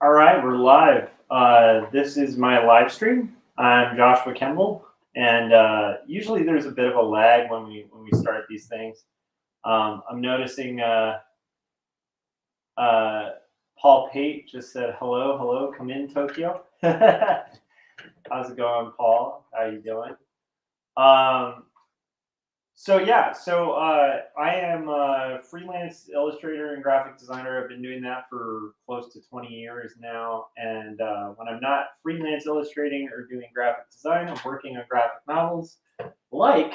All right, we're live. This is my live stream. I'm Joshua Kemble, and usually there's a bit of a lag when we start these things. I'm noticing uh, Paul Pate just said hello, hello, come in Tokyo. How's it going, Paul? How you doing? Um, I am a freelance illustrator and graphic designer. I've been doing that for close to 20 years now. And when I'm not freelance illustrating or doing graphic design, I'm working on graphic novels like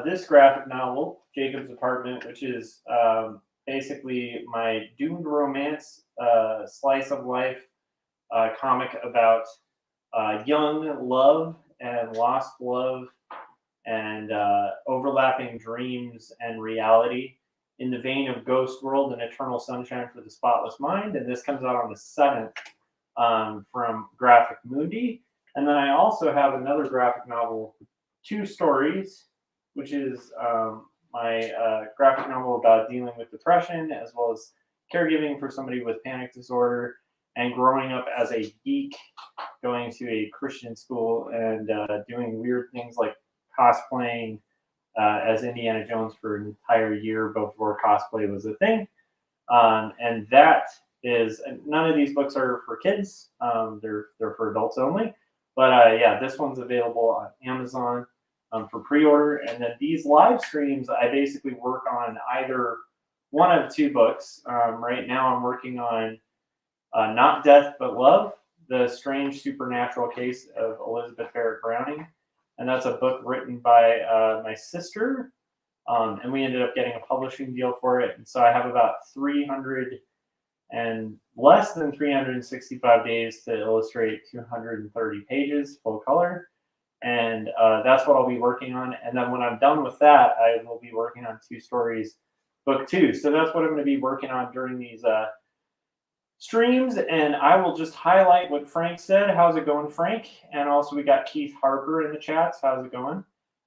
this graphic novel, Jacob's Apartment, which is basically my doomed romance slice of life comic about young love and lost love and overlapping dreams and reality in the vein of Ghost World and Eternal Sunshine for the Spotless Mind. And this comes out on the 7th from Graphic Mundi. And then I also have another graphic novel, Two Stories, which is my graphic novel about dealing with depression as well as caregiving for somebody with panic disorder and growing up as a geek, going to a Christian school and doing weird things like cosplaying as Indiana Jones for an entire year before cosplay was a thing. And that is none of these books are for kids. They're for adults only. But yeah, this one's available on Amazon for pre-order. And then these live streams, I basically work on either one of two books. Right now, I'm working on Not Death But Love: The Strange Supernatural Case of Elizabeth Barrett Browning. And that's a book written by my sister, and we ended up getting a publishing deal for it. And so I have about 300 and less than 365 days to illustrate 230 pages full color. And that's what I'll be working on. And then when I'm done with that, I will be working on Two Stories book 2. So that's what I'm going to be working on during these streams, and I will just highlight what Frank said. How's it going, Frank? And also we got Keith Harper in the chats. How's it going?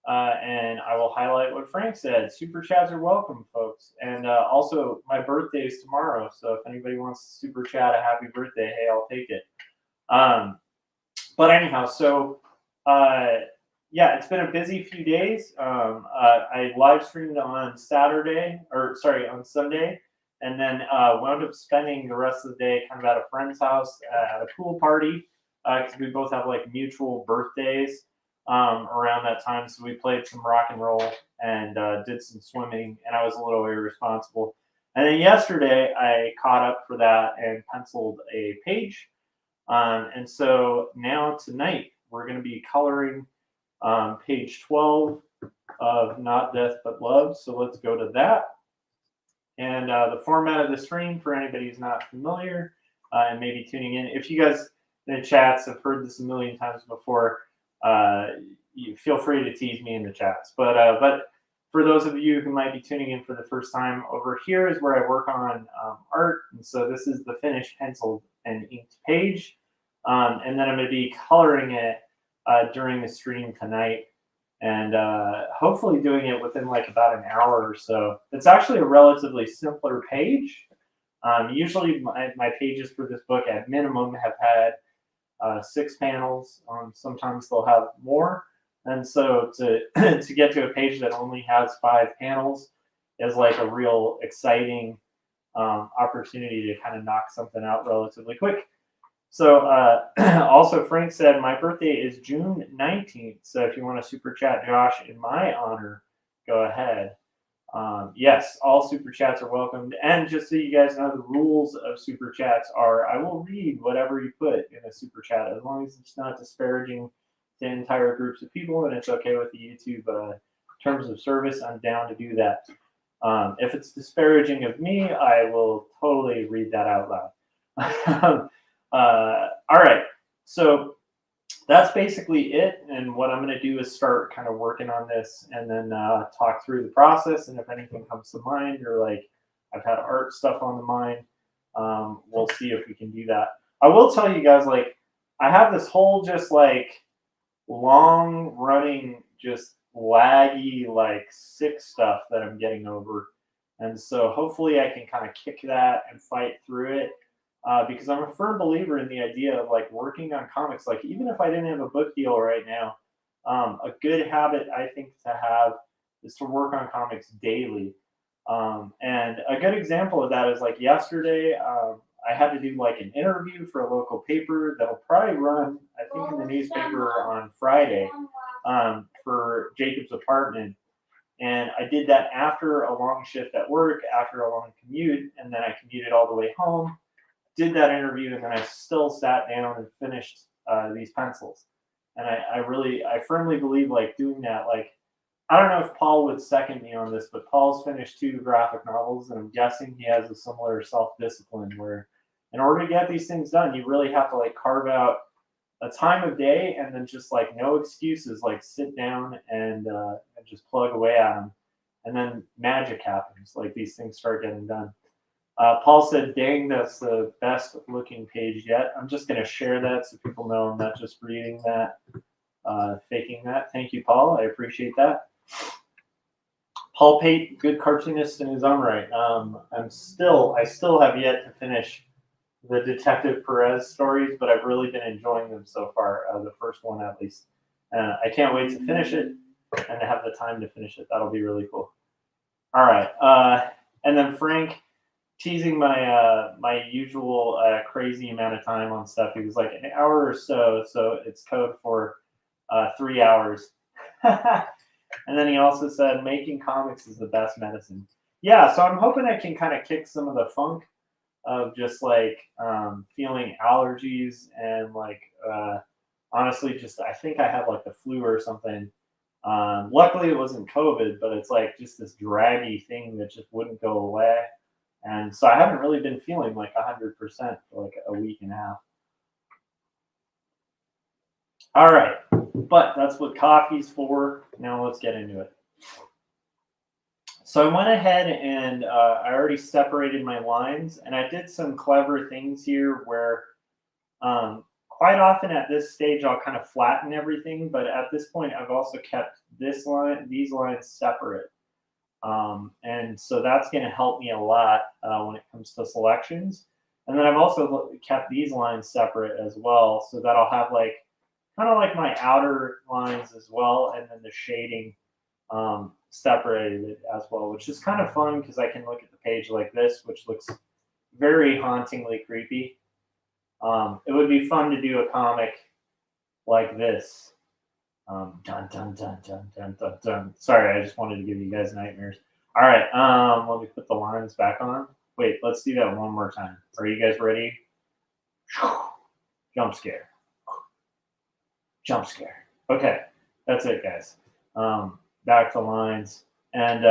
And I will highlight what Frank said. Super chats are welcome, folks. And also my birthday is tomorrow, so if anybody wants to super chat a happy birthday, hey, I'll take it. But anyhow, so yeah, it's been a busy few days. I live streamed on on Sunday. And then wound up spending the rest of the day kind of at a friend's house at a pool party because we both have like mutual birthdays around that time. So we played some rock and roll and did some swimming, and I was a little irresponsible. And then yesterday I caught up for that and penciled a page. And so now tonight we're going to be coloring page 12 of Not Death But Love. So let's go to that. And the format of the stream, for anybody who's not familiar and maybe tuning in, if you guys in the chats have heard this a million times before, you feel free to tease me in the chats. But for those of you who might be tuning in for the first time, over here is where I work on art. And so this is the finished penciled and inked page. And then I'm going to be coloring it during the stream tonight. And hopefully doing it within like about an hour or so. It's actually a relatively simpler page. Usually my pages for this book at minimum have had 6 panels. Sometimes they'll have more. And so to get to a page that only has 5 panels is like a real exciting opportunity to kind of knock something out relatively quick. So also Frank said, my birthday is June 19th. So if you want to super chat Josh in my honor, go ahead. Yes, all super chats are welcomed. And just so you guys know, the rules of super chats are I will read whatever you put in a super chat, as long as it's not disparaging to entire groups of people and it's okay with the YouTube terms of service. I'm down to do that. If it's disparaging of me, I will totally read that out loud. All right, so that's basically it. And what I'm going to do is start kind of working on this and then talk through the process. And if anything comes to mind, or like I've had art stuff on the mind, we'll see if we can do that. I will tell you guys, like, I have this whole just like long running, just laggy, like sick stuff that I'm getting over. And so hopefully I can kind of kick that and fight through it. because I'm a firm believer in the idea of like working on comics. Like even if I didn't have a book deal right now, a good habit I think to have is to work on comics daily. And a good example of that is like yesterday, I had to do like an interview for a local paper that'll probably run, I think, in the newspaper on Friday, for Jacob's apartment. And I did that after a long shift at work, after a long commute, and then I commuted all the way home, did that interview, and then I still sat down and finished these pencils. And I firmly believe like doing that, like, I don't know if Paul would second me on this, but Paul's finished 2 graphic novels, and I'm guessing he has a similar self-discipline where in order to get these things done, you really have to like carve out a time of day and then just like no excuses, like sit down and just plug away at them. And then magic happens, like these things start getting done. Paul said, dang, that's the best looking page yet. I'm just going to share that so people know I'm not just reading that, faking that. Thank you, Paul. I appreciate that. Paul Pate, good cartoonist in his own right. I still have yet to finish the Detective Perez stories, but I've really been enjoying them so far, the first one at least. I can't wait to finish it and to have the time to finish it. That'll be really cool. All right. And then Frank, teasing my my usual crazy amount of time on stuff. He was like an hour or so it's code for 3 hours. And then he also said making comics is the best medicine. Yeah, so I'm hoping I can kind of kick some of the funk of just like feeling allergies and like honestly just I think I had like the flu or something. Luckily it wasn't COVID, but it's like just this draggy thing that just wouldn't go away. And so I haven't really been feeling like 100% for like a week and a half. All right, but that's what coffee's for. Now let's get into it. So I went ahead and I already separated my lines, and I did some clever things here where quite often at this stage I'll kind of flatten everything, but at this point I've also kept these lines separate. And so that's going to help me a lot when it comes to selections. And then I've also kept these lines separate as well, so that I'll have like kind of like my outer lines as well, and then the shading separated as well, which is kind of fun because I can look at the page like this, which looks very hauntingly creepy. It would be fun to do a comic like this. Dun, dun, dun, dun, dun, dun, dun. Sorry, I just wanted to give you guys nightmares. All right, let me put the lines back on. Wait, let's do that one more time. Are you guys ready? Jump scare. Jump scare. Okay, that's it, guys. Back to lines. And,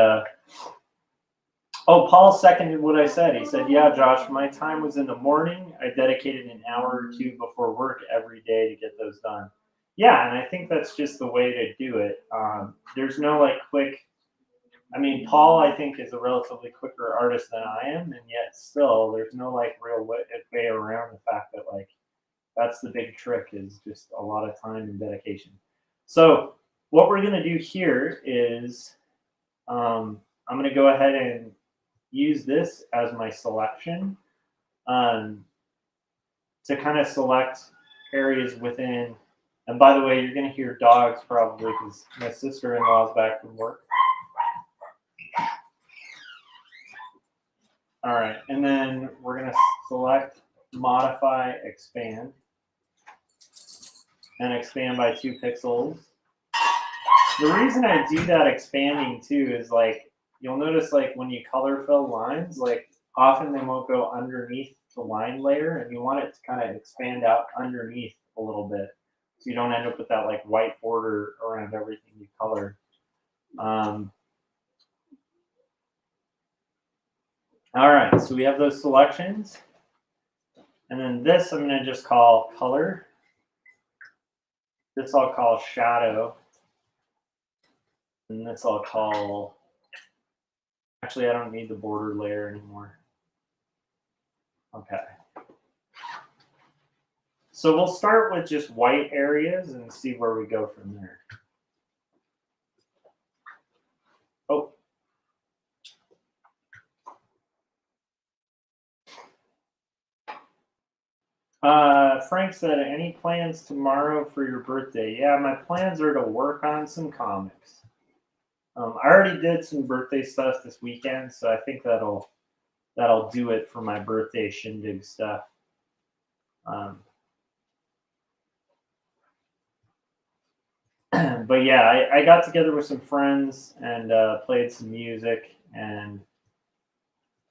Paul seconded what I said. He said, yeah, Josh, my time was in the morning. I dedicated an hour or 2 before work every day to get those done. Yeah, and I think that's just the way to do it. There's no like quick. I mean, Paul, I think, is a relatively quicker artist than I am, and yet still, there's no like real way around the fact that like that's the big trick is just a lot of time and dedication. So what we're gonna do here is I'm gonna go ahead and use this as my selection to kind of select areas within. And by the way, you're going to hear dogs probably because my sister-in-law is back from work. All right, and then we're going to select modify, expand, and expand by 2 pixels. The reason I do that expanding too is like, you'll notice like when you color fill lines, like often they won't go underneath the line layer, and you want it to kind of expand out underneath a little bit. So you don't end up with that like white border around everything you color. All right, so we have those selections. And then this I'm going to just call color. This I'll call shadow. And this I'll call, actually I don't need the border layer anymore. Okay. So we'll start with just white areas and see where we go from there. Oh. Frank said, any plans tomorrow for your birthday? Yeah, my plans are to work on some comics. I already did some birthday stuff this weekend, so I think that'll do it for my birthday shindig stuff. But yeah, I got together with some friends and played some music and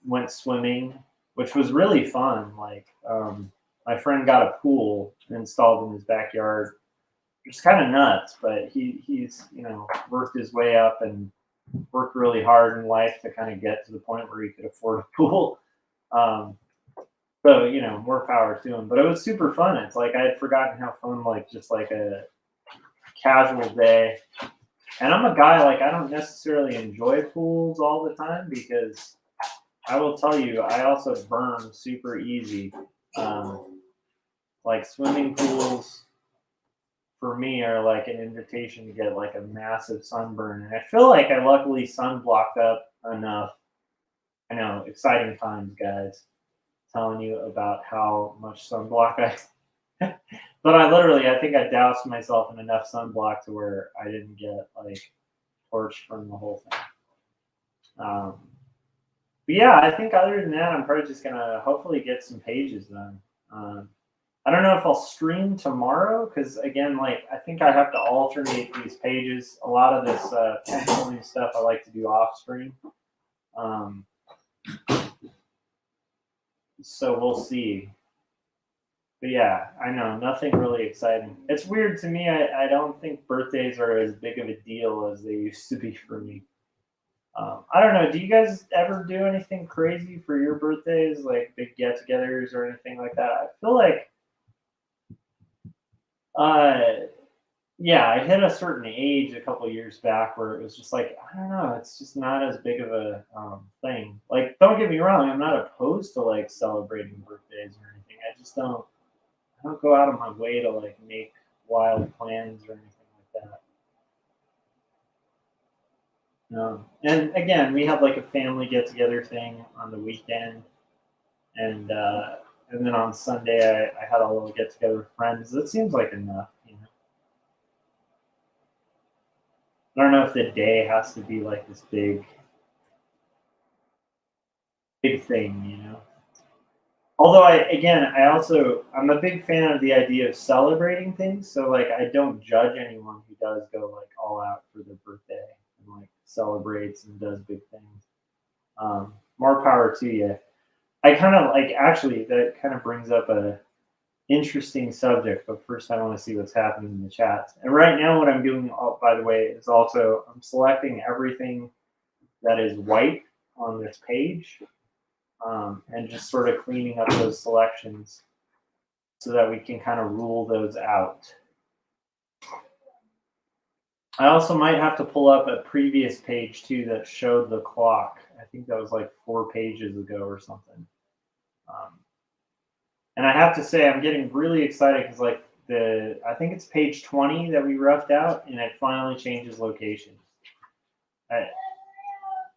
went swimming, which was really fun. Like, my friend got a pool installed in his backyard, which is kind of nuts, but he's worked his way up and worked really hard in life to kind of get to the point where he could afford a pool. So more power to him. But it was super fun. It's like I had forgotten how fun just like a casual day. And I'm a guy, like, I don't necessarily enjoy pools all the time because I will tell you, I also burn super easy. Like swimming pools for me are like an invitation to get like a massive sunburn. And I feel like I luckily sunblocked up enough. I know, exciting times, guys. Telling you about how much sunblock I but I think I doused myself in enough sunblock to where I didn't get like torched from the whole thing. But yeah, I think other than that, I'm probably just gonna hopefully get some pages done. I don't know if I'll stream tomorrow because again, like I think I have to alternate these pages. A lot of this penciling stuff I like to do off stream. So we'll see. But yeah, I know, nothing really exciting. It's weird to me. I don't think birthdays are as big of a deal as they used to be for me. I don't know. Do you guys ever do anything crazy for your birthdays, like big get-togethers or anything like that? I feel like, yeah, I hit a certain age a couple years back where it was just like, I don't know, it's just not as big of a thing. Like, don't get me wrong, I'm not opposed to like celebrating birthdays or anything. I just don't go out of my way to like make wild plans or anything like that. No. And again, we have like a family get together thing on the weekend, and then on Sunday I had a little get together with friends. It seems like enough. I don't know if the day has to be like this big thing. Although I'm a big fan of the idea of celebrating things. So like I don't judge anyone who does go like all out for their birthday and like celebrates and does big things. More power to you. I kind of like actually that kind of brings up a interesting subject, but first I want to see what's happening in the chat. And right now, what I'm doing, by the way, is also I'm selecting everything that is white on this page, and just sort of cleaning up those selections so that we can kind of rule those out. I also might have to pull up a previous page too that showed the clock. I think that was like 4 pages ago or something. And I have to say, I'm getting really excited because like I think it's page 20 that we roughed out, and it finally changes location.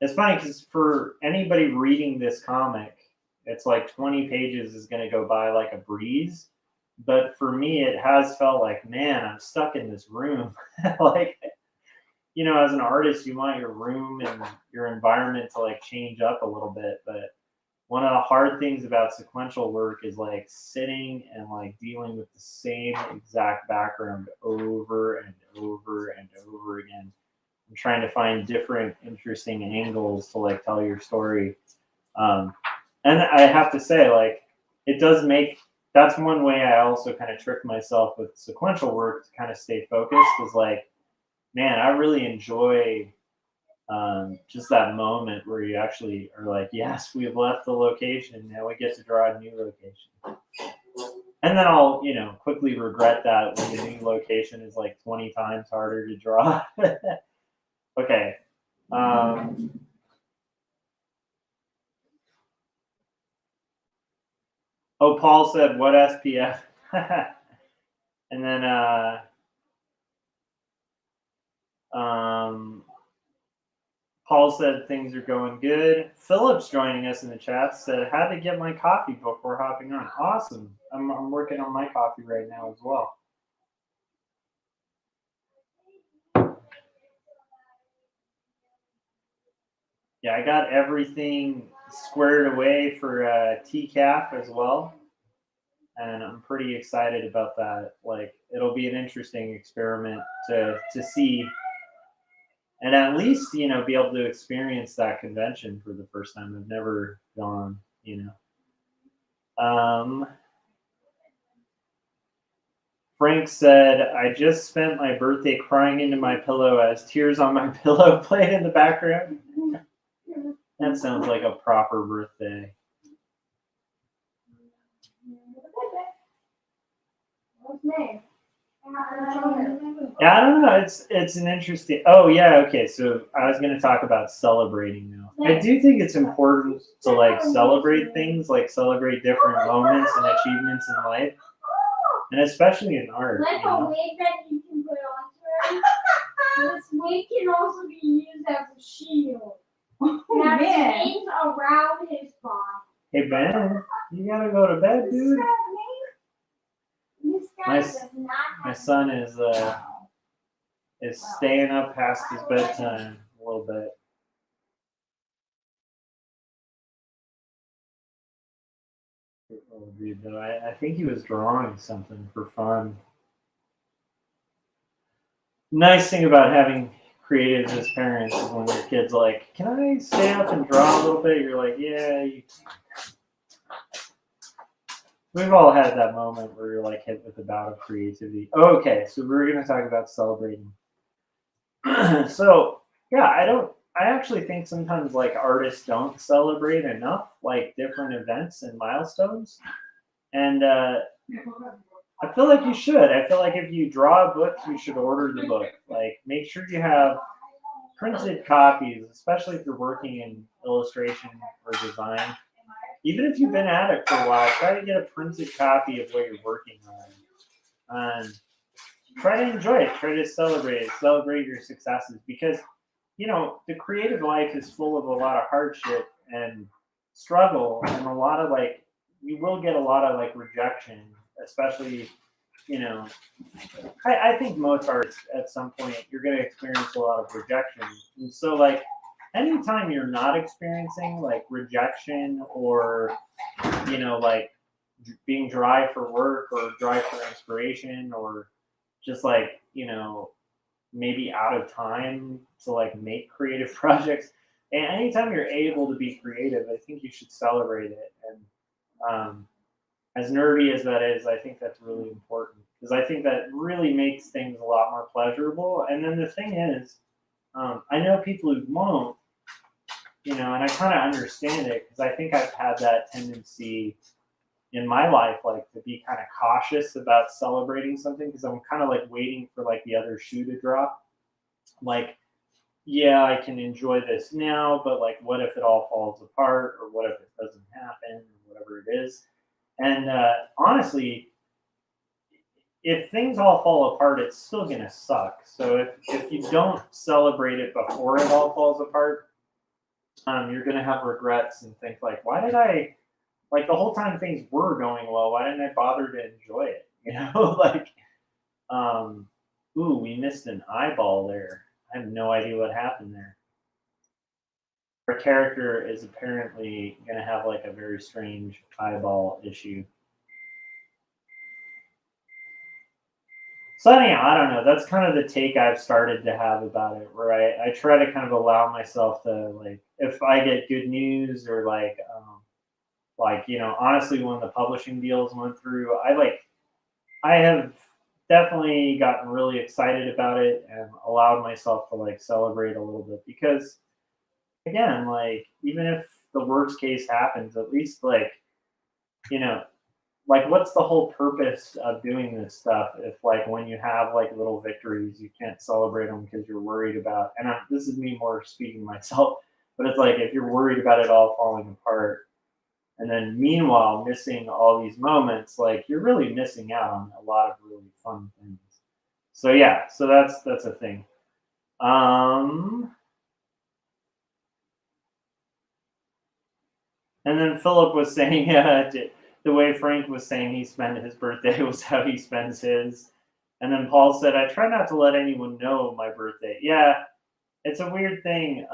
It's funny because for anybody reading this comic, it's like 20 pages is going to go by like a breeze. But for me, it has felt like, man, I'm stuck in this room. Like, as an artist, you want your room and your environment to like change up a little bit. But one of the hard things about sequential work is like sitting and like dealing with the same exact background over and over and over again. And trying to find different interesting angles to like tell your story. And I have to say, like, it does that's one way I also kind of trick myself with sequential work to kind of stay focused is like, man, I really enjoy just that moment where you actually are like, yes, we've left the location. Now we get to draw a new location. And then I'll, quickly regret that when the new location is like 20 times harder to draw. Okay. Oh, Paul said, what SPF? And then Paul said things are going good. Philip's joining us in the chat. Said had to get my coffee before hopping on. Awesome. I'm working on my coffee right now as well. Yeah, I got everything squared away for TCAF as well, and I'm pretty excited about that. Like, it'll be an interesting experiment to see, and at least be able to experience that convention for the first time. I've never gone, Frank said, I just spent my birthday crying into my pillow as tears on my pillow played in the background. That sounds like a proper birthday. What's name? Yeah, I don't know. It's an interesting. Oh yeah, okay. So I was going to talk about celebrating now. I do think it's important to like celebrate things, like celebrate different moments and achievements in life, and especially in art. Like a wig that you can put on her. This wig can also be used as a shield. That hangs around his body. Hey Ben, you gotta go to bed, dude. My son is staying up past his bedtime a little bit. Oh, dude, though, I think he was drawing something for fun. Nice thing about having creatives as parents is when your kid's like, "Can I stay up and draw a little bit?" You're like, "Yeah, you can." We've all had that moment where you're like hit with a bout of creativity. Oh, okay, so we're gonna talk about celebrating. So yeah, I actually think sometimes like artists don't celebrate enough like different events and milestones, and I feel like you should. I feel like if you draw a book, you should order the book. Like, make sure you have printed copies, especially if you're working in illustration or design. Even if you've been at it for a while, try to get a printed copy of what you're working on. Try to enjoy it. Try to celebrate it. Celebrate your successes, because the creative life is full of a lot of hardship and struggle, and a lot of like you will get a lot of like rejection, especially I think most artists at some point you're going to experience a lot of rejection, and so like anytime you're not experiencing like rejection or like being dry for work or dry for inspiration or just like maybe out of time to like make creative projects, and anytime you're able to be creative, I think you should celebrate it. And as nerdy as that is, I think that's really important, because I think that really makes things a lot more pleasurable. And then the thing is, I know people who won't, and I kind of understand it, because I think I've had that tendency in my life, like to be kind of cautious about celebrating something, because I'm kind of like waiting for like the other shoe to drop. Like, yeah, I can enjoy this now, but like, what if it all falls apart, or what if it doesn't happen, or whatever it is. And honestly, if things all fall apart, it's still gonna suck. So if you don't celebrate it before it all falls apart, you're gonna have regrets and think like, why did I, like, the whole time things were going well, why didn't I bother to enjoy it? Like, ooh, we missed an eyeball there. I have no idea what happened there. Our character is apparently gonna have like a very strange eyeball issue. So anyhow, I don't know. That's kind of the take I've started to have about it, where I try to kind of allow myself to, like, if I get good news, or like honestly, when the publishing deals went through, I have definitely gotten really excited about it and allowed myself to like celebrate a little bit, because again, like, even if the worst case happens, at least like what's the whole purpose of doing this stuff if like when you have like little victories you can't celebrate them because you're worried about, and this is me more speaking myself, but it's like if you're worried about it all falling apart, and then meanwhile missing all these moments, like you're really missing out on a lot of really fun things. So yeah, so that's a thing. And then Philip was saying the way Frank was saying he spent his birthday was how he spends his. And then Paul said, I try not to let anyone know my birthday. Yeah, it's a weird thing,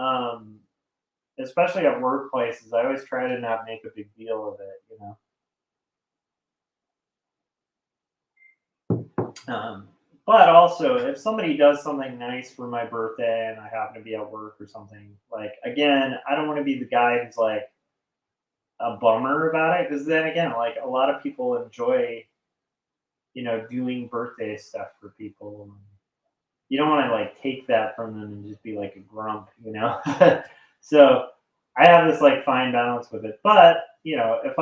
especially at workplaces. I always try to not make a big deal of it, you know. But also, if somebody does something nice for my birthday and I happen to be at work or something, like, again, I don't want to be the guy who's like a bummer about it, because then again, like, a lot of people enjoy, doing birthday stuff for people. You don't want to like take that from them and just be like a grump, So I have this like fine balance with it. But if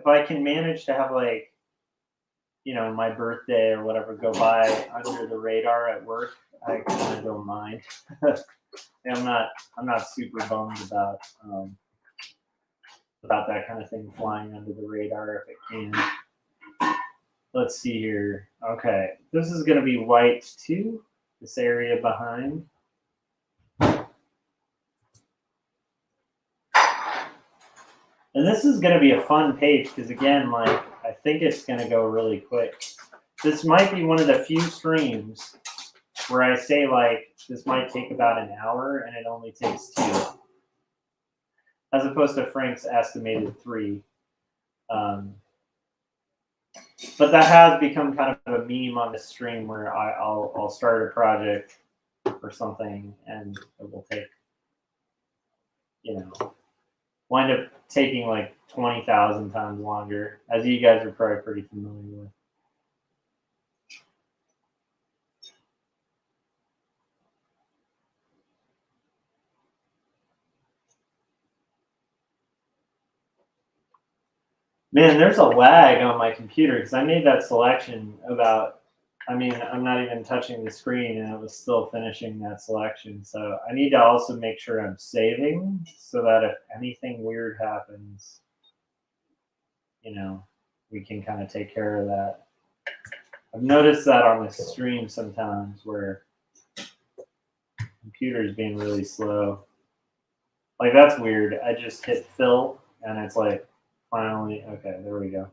I can manage to have like my birthday or whatever go by under the radar at work, I kind of don't mind. I'm not super bummed about that kind of thing flying under the radar if it can. Let's see here. Okay, this is going to be white too, this area behind. And this is going to be a fun page because, again, like, I think it's going to go really quick. This might be one of the few streams where I say, like, this might take about an hour and it only takes 2, as opposed to Frank's estimated 3. But that has become kind of a meme on the stream where I'll start a project or something and it will take, wind up taking like 20,000 times longer, as you guys are probably pretty familiar with. Man, there's a lag on my computer because I made that selection I'm not even touching the screen and it was still finishing that selection. So I need to also make sure I'm saving so that if anything weird happens, we can kind of take care of that. I've noticed that on the stream sometimes where computer's being really slow. Like, that's weird. I just hit fill and it's like, finally, okay, there we go.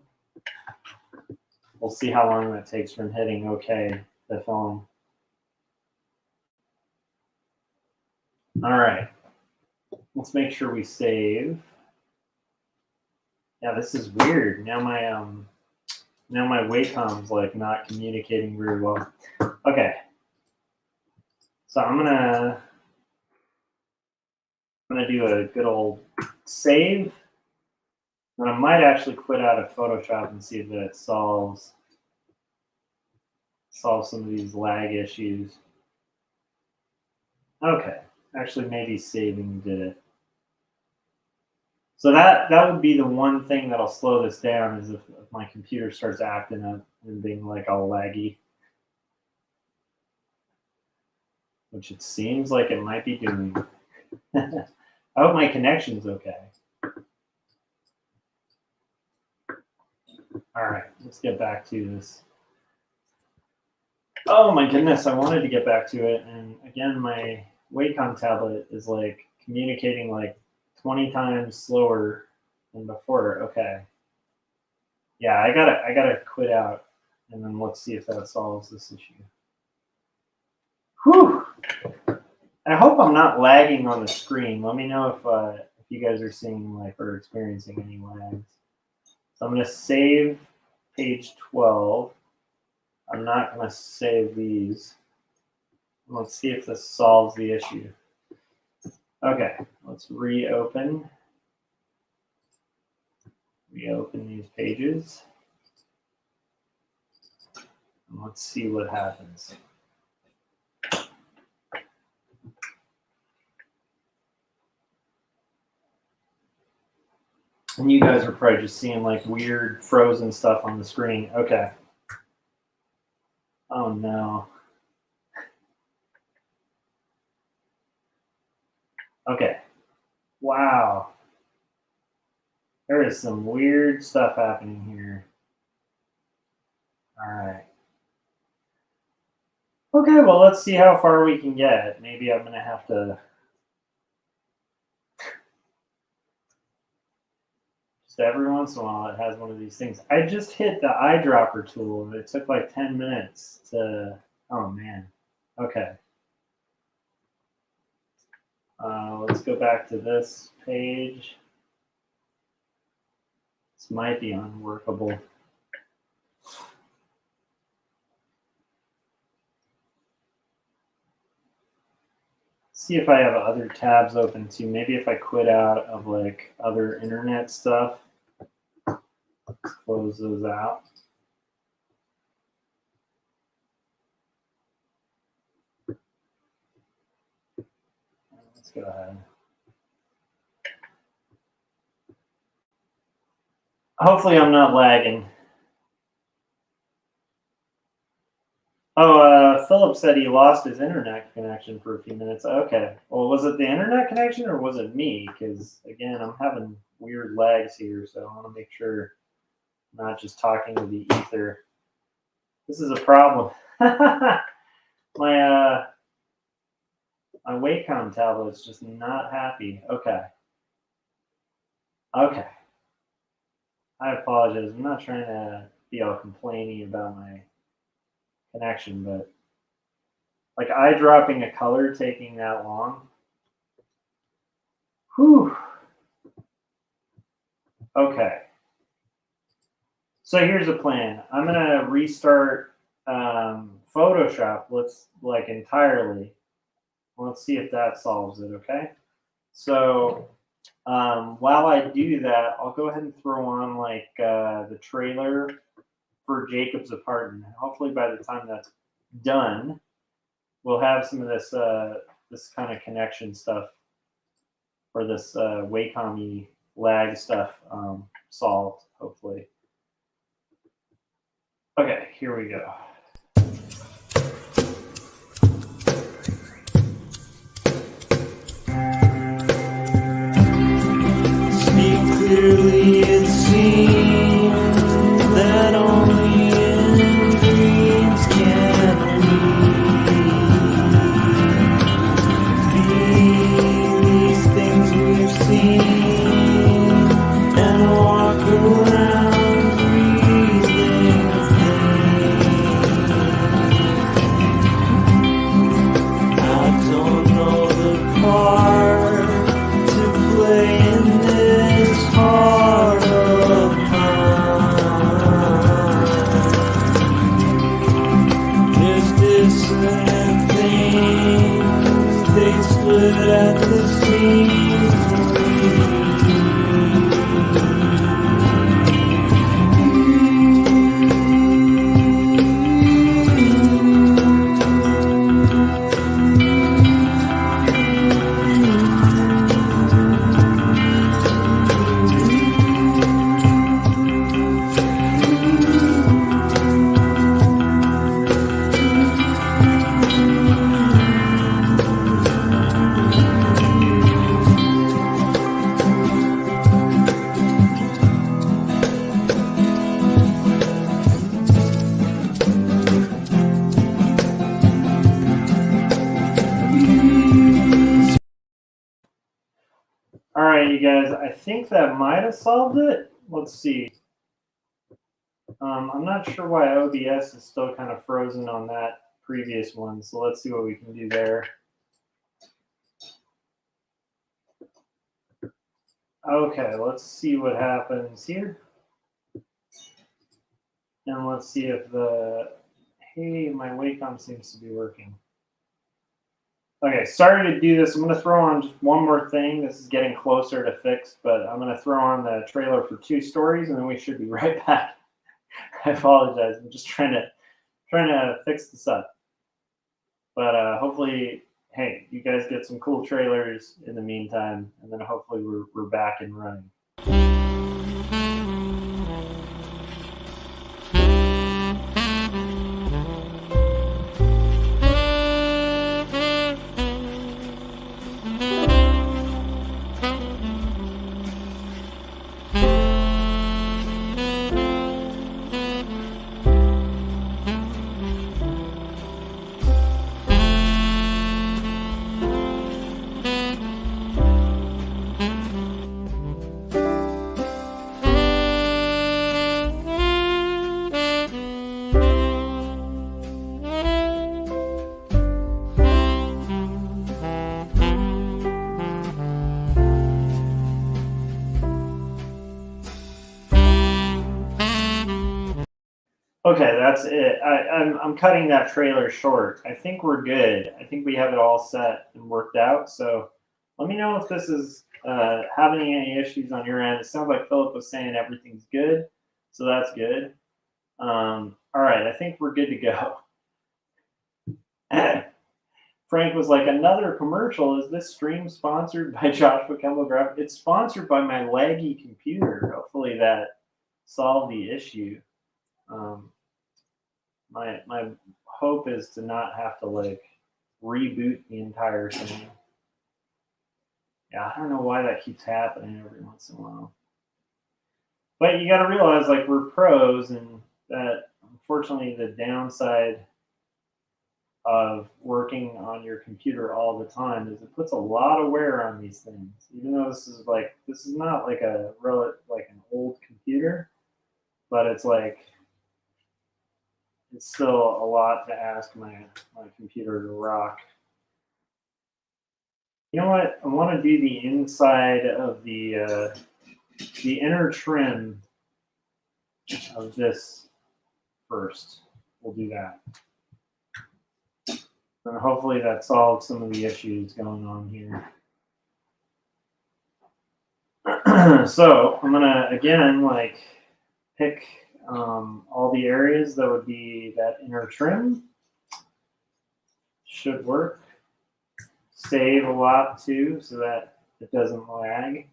We'll see how long that takes from hitting okay the film. All right, let's make sure we save. Yeah, this is weird. Now my Wacom's like not communicating very well. Okay, so I'm gonna do a good old save. And I might actually quit out of Photoshop and see if that solves some of these lag issues. Okay, actually maybe saving did it. So that would be the one thing that'll slow this down, is if my computer starts acting up and being like all laggy, which it seems like it might be doing. I hope my connection's okay. All right, let's get back to this. Oh my goodness, I wanted to get back to it, and again, my Wacom tablet is like communicating like 20 times slower than before. Okay. Yeah, I gotta quit out, and then let's see if that solves this issue. Whew. I hope I'm not lagging on the screen. Let me know if you guys are seeing like or experiencing any lags. So I'm gonna save page 12. I'm not gonna save these. Let's see if this solves the issue. Okay, let's reopen these pages. And let's see what happens. And you guys are probably just seeing like weird frozen stuff on the screen. Okay. Oh no. Okay. Wow. There is some weird stuff happening here. All right. Okay, well, let's see how far we can get. Maybe I'm going to have to So every once in a while, it has one of these things. I just hit the eyedropper tool, and it took like 10 minutes to. Oh man. Okay. Let's go back to this page. This might be unworkable. See if I have other tabs open too. Maybe if I quit out of like other internet stuff, close those out. Let's go ahead. Hopefully I'm not lagging. Oh, Philip said he lost his internet connection for a few minutes. Okay. Well, was it the internet connection or was it me? Because, again, I'm having weird lags here, so I want to make sure I'm not just talking to the ether. This is a problem. My Wacom tablet's just not happy. Okay. Okay. I apologize. I'm not trying to be all complaining about my connection, but like eyedropping a color taking that long. Whew. Okay. So here's a plan. I'm gonna restart Photoshop. Let's like entirely. Let's see if that solves it. Okay. So while I do that, I'll go ahead and throw on like the trailer for Jacob's apartment. Hopefully by the time that's done, we'll have some of this this kind of connection stuff or this Wacom-y lag stuff solved, hopefully. Okay, here we go. Speak clearly, it seems that only in dreams can we be these things we've seen and walk around breathing I don't know the part to play in this heart of mine. There's dissonant things, they split at the seams. All right, you guys, I think that might have solved it. Let's see. I'm not sure why OBS is still kind of frozen on that previous one, so let's see what we can do there. Okay, let's see what happens here. And let's see if hey, my Wacom seems to be working. Okay, sorry to do this. I'm going to throw on just one more thing. This is getting closer to fixed, but I'm going to throw on the trailer for 2 stories, and then we should be right back. I apologize. I'm just trying to fix this up. But hopefully, hey, you guys get some cool trailers in the meantime, and then hopefully we're back and running. Okay, that's it. I'm cutting that trailer short. I think we're good. I think we have it all set and worked out. So let me know if this is having any issues on your end. It sounds like Philip was saying everything's good, so that's good. All right, I think we're good to go. Frank was like, another commercial. Is this stream sponsored by Joshua Kemble Graphics? It's sponsored by my laggy computer. Hopefully that solved the issue. My hope is to not have to like reboot the entire thing. Yeah, I don't know why that keeps happening every once in a while. But you got to realize, like, we're pros, and that unfortunately the downside of working on your computer all the time is it puts a lot of wear on these things. Even though this is not like an old computer, but it's like it's still a lot to ask my computer to rock. You know what? I want to do the inside of the inner trim of this first. We'll do that. And hopefully that solves some of the issues going on here. So I'm gonna again like pick all the areas that would be that inner trim. Should work. Save a lot too, so that it doesn't lag.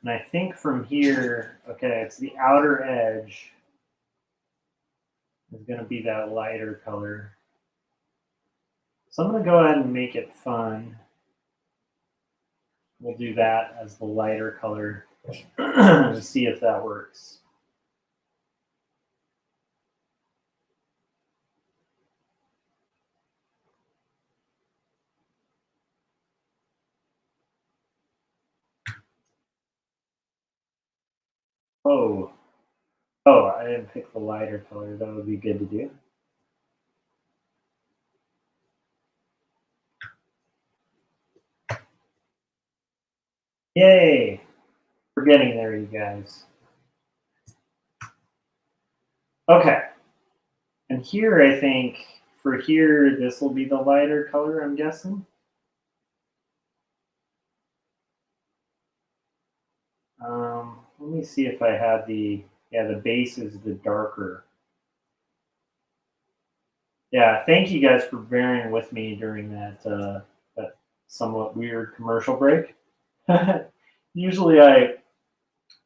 And I think from here, okay, it's the outer edge is going to be that lighter color. So I'm going to go ahead and make it fun. We'll do that as the lighter color and see if that works. Oh, I didn't pick the lighter color. That would be good to do. Yay! We're getting there, you guys. Okay. And here, I think, for here, this will be the lighter color, I'm guessing. Let me see if I have the base is the darker. Yeah, thank you guys for bearing with me during that that somewhat weird commercial break. Usually I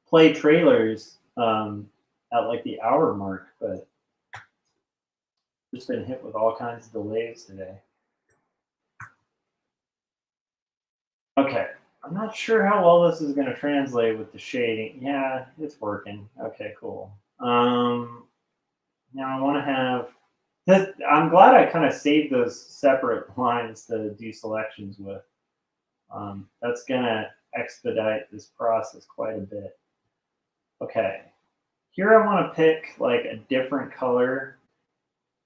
play trailers at like the hour mark, but just been hit with all kinds of delays today. Okay, I'm not sure how well this is going to translate with the shading. Yeah, it's working. Okay, cool. Now I want to have this. I'm glad I kind of saved those separate lines to do selections with. That's going to expedite this process quite a bit. Okay, here I want to pick like a different color.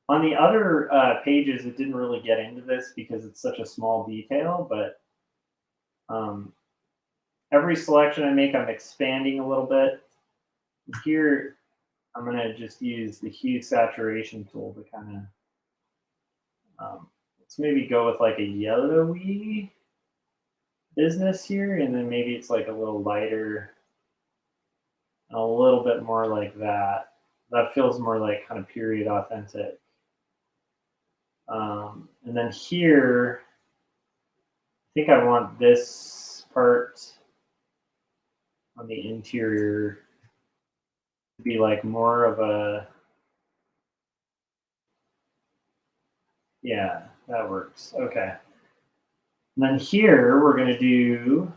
On the other pages, it didn't really get into this because it's such a small detail, but every selection I make, I'm expanding a little bit. Here, I'm going to just use the hue saturation tool to kind of, let's maybe go with like a yellowy business here, and then maybe it's like a little lighter, a little bit more like that. That feels more like kind of period authentic. And then here, I think I want this part on the interior to be like more of a, yeah, that works. Okay. And then here we're going to do,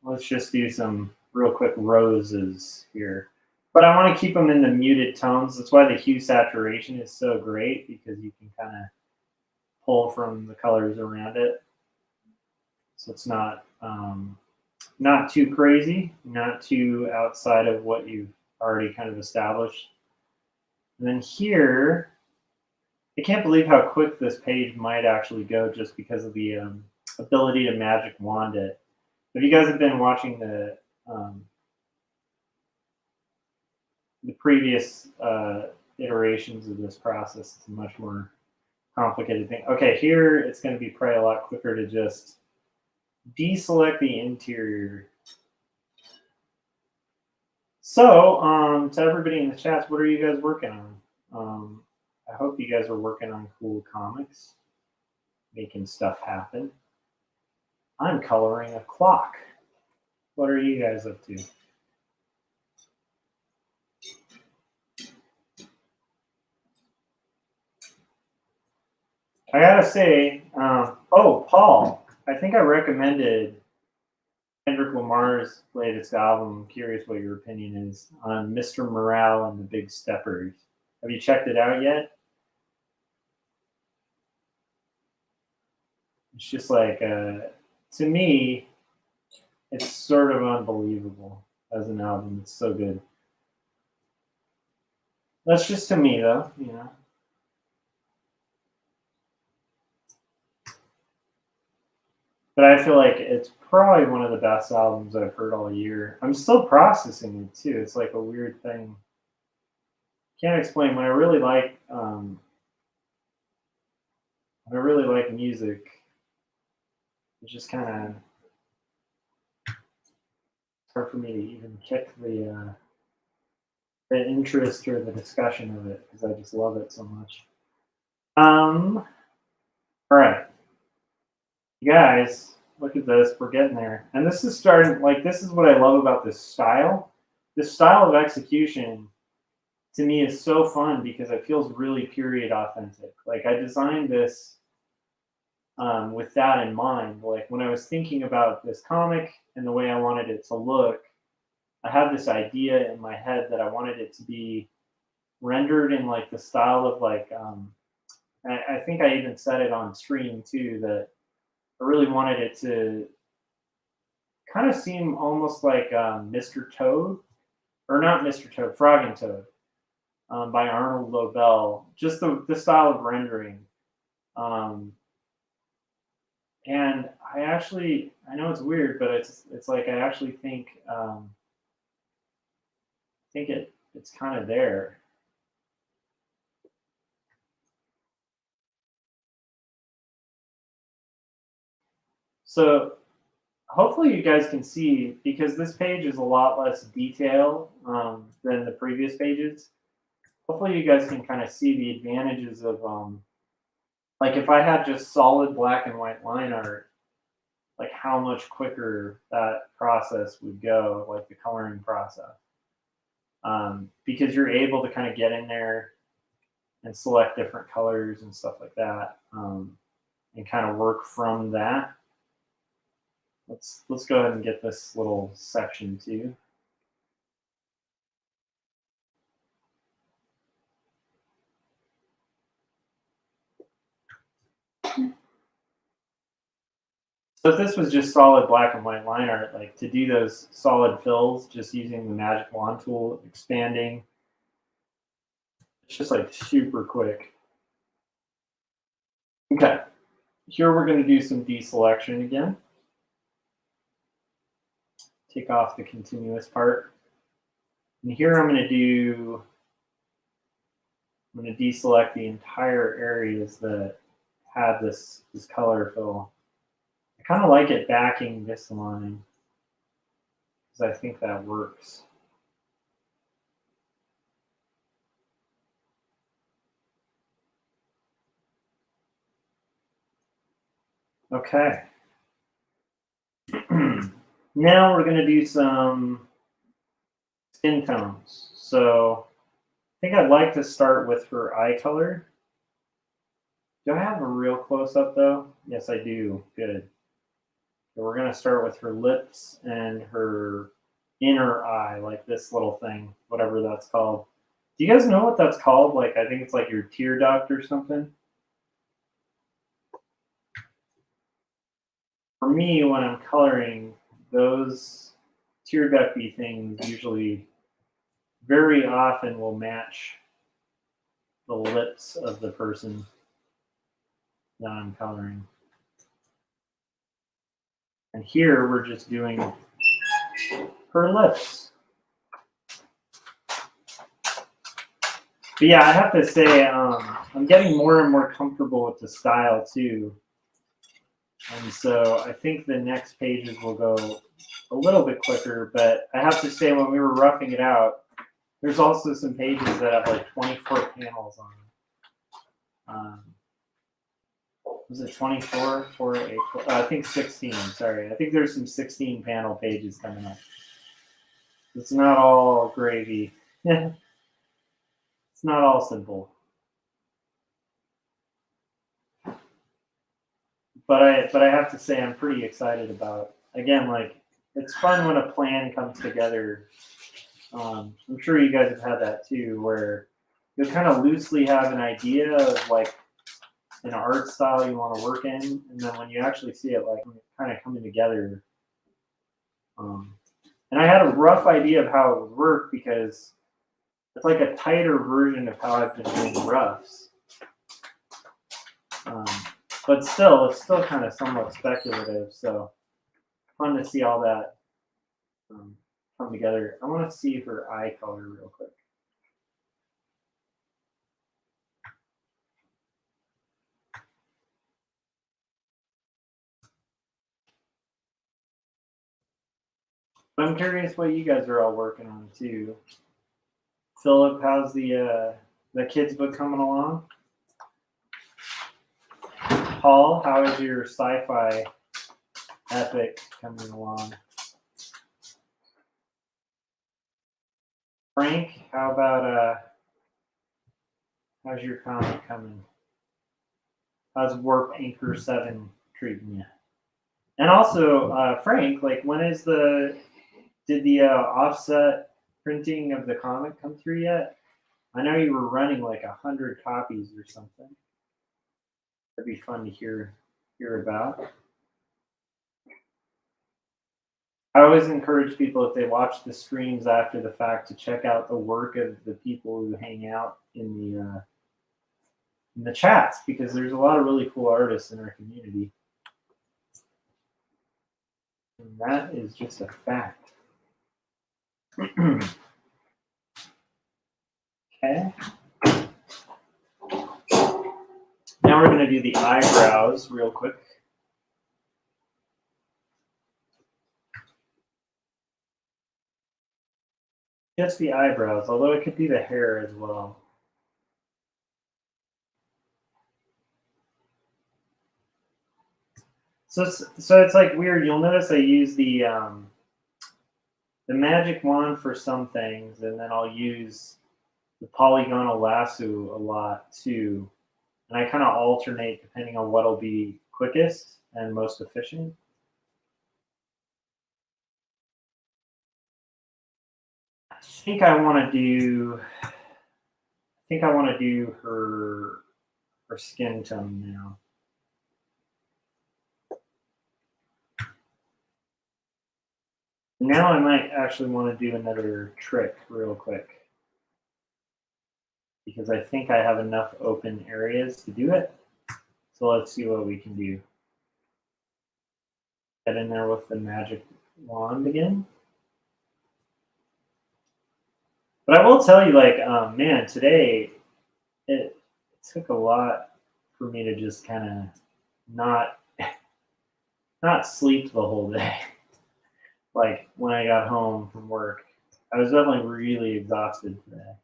let's just do some real quick roses here. But I want to keep them in the muted tones. That's why the hue saturation is so great, because you can kind of pull from the colors around it. So it's not not too crazy, not too outside of what you've already kind of established. And then here, I can't believe how quick this page might actually go just because of the ability to magic wand it. If you guys have been watching the previous iterations of this process, it's a much more complicated thing. Okay, here it's going to be probably a lot quicker to just deselect the interior. So, to everybody in the chats, what are you guys working on? I hope you guys are working on cool comics, making stuff happen. I'm coloring a clock. What are you guys up to? I gotta say, oh, Paul, I think I recommended Kendrick Lamar's latest album. I'm curious what your opinion is on Mr. Morale and the Big Steppers. Have you checked it out yet? It's just like, to me, it's sort of unbelievable as an album. It's so good. That's just to me, though, you know. But I feel like it's probably one of the best albums I've heard all year. I'm still processing it too. It's like a weird thing. Can't explain. When I really like music, it's just kind of hard for me to even kick the interest or the discussion of it because I just love it so much. All right. You guys, look at this. We're getting there. And this is starting, like, this is what I love about this style. This style of execution, to me, is so fun because it feels really period authentic. Like, I designed this with that in mind. Like, when I was thinking about this comic and the way I wanted it to look, I had this idea in my head that I wanted it to be rendered in, like, the style of, like, I think I even said it on stream, too, that I really wanted it to kind of seem almost like Mr. Toad, or not Mr. Toad, Frog and Toad, by Arnold Lobel. Just the style of rendering. And I know it's weird, but it's like I actually think it's kind of there. So hopefully you guys can see, because this page is a lot less detail than the previous pages. Hopefully you guys can kind of see the advantages of, like if I had just solid black and white line art, like how much quicker that process would go, like the coloring process. Because you're able to kind of get in there and select different colors and stuff like that, and kind of work from that. Let's go ahead and get this little section too. So if this was just solid black and white line art, like to do those solid fills, just using the magic wand tool, expanding, it's just like super quick. Okay, here we're going to do some deselection again. Take off the continuous part. And here I'm going to deselect the entire areas that have this color fill. I kind of like it backing this line because I think that works. Okay. Now we're going to do some skin tones. So I think I'd like to start with her eye color. Do I have a real close-up though? Yes, I do. Good. So we're going to start with her lips and her inner eye, like this little thing, whatever that's called. Do you guys know what that's called? Like, I think it's like your tear duct or something. For me, when I'm coloring, those tear ducty things usually very often will match the lips of the person that I'm coloring. And here we're just doing her lips. But yeah, I have to say, I'm getting more and more comfortable with the style too. And so I think the next pages will go a little bit quicker, but I have to say when we were roughing it out, there's also some pages that have like 24 panels on them. Was it 24, 4, 8, 12, I think 16, sorry. I think there's some 16 panel pages coming up. It's not all gravy. It's not all simple. But I have to say I'm pretty excited about, again, like it's fun when a plan comes together. I'm sure you guys have had that too, where you kind of loosely have an idea of like an art style you want to work in, and then when you actually see it like kind of coming together. And I had a rough idea of how it would work because it's like a tighter version of how I've been doing roughs. But still, it's still kind of somewhat speculative, so fun to see all that come together. I want to see her eye color real quick. But I'm curious what you guys are all working on too. Philip, how's the kids book coming along? Paul, how is your sci-fi epic coming along? Frank, how about how's your comic coming? How's Warp Anchor 7 treating you? And also, Frank, like when is did the offset printing of the comic come through yet? I know you were running like 100 copies or something. That'd be fun to hear about. I always encourage people, if they watch the streams after the fact, to check out the work of the people who hang out in the chats, because there's a lot of really cool artists in our community. And that is just a fact. Okay. Now we're going to do the eyebrows real quick. Just the eyebrows, although it could be the hair as well. So it's like weird. You'll notice I use the magic wand for some things, and then I'll use the polygonal lasso a lot too. And I kind of alternate depending on what'll be quickest and most efficient. I think I want to do her skin tone now. Now I might actually want to do another trick real quick, because I think I have enough open areas to do it. So let's see what we can do. Get in there with the magic wand again. But I will tell you, like, man, today it took a lot for me to just kind of not sleep the whole day. Like when I got home from work, I was definitely really exhausted today.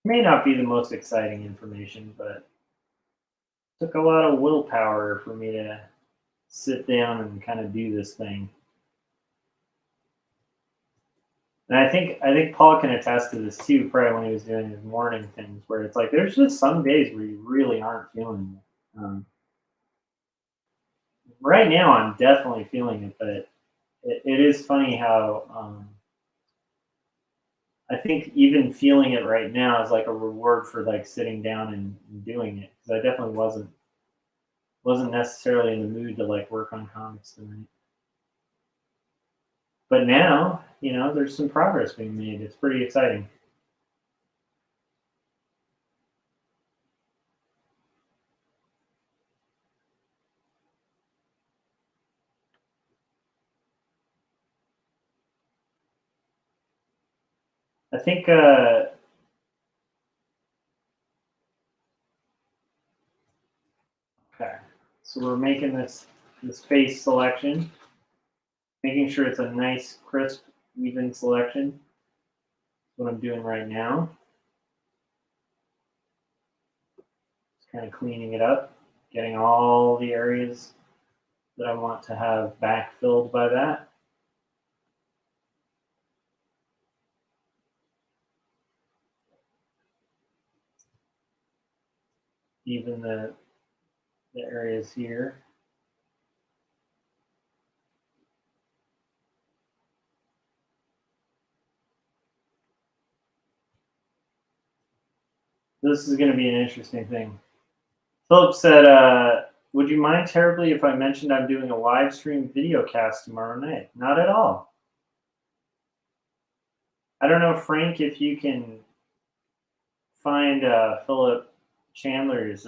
May not be the most exciting information, but it took a lot of willpower for me to sit down and kind of do this thing. And I think Paul can attest to this too, probably when he was doing his morning things, where it's like there's just some days where you really aren't feeling it. Right now, I'm definitely feeling it, but it is funny how I think even feeling it right now is like a reward for like sitting down and doing it, because I definitely wasn't necessarily in the mood to like work on comics tonight. But now, you know, there's some progress being made. It's pretty exciting. I think okay, so we're making this face selection, making sure it's a nice, crisp, even selection. That's what I'm doing right now. Just kind of cleaning it up, getting all the areas that I want to have backfilled by that. Even the areas here. This is going to be an interesting thing. Philip said, would you mind terribly if I mentioned I'm doing a live stream video cast tomorrow night? Not at all. I don't know, Frank, if you can find Philip Chandler's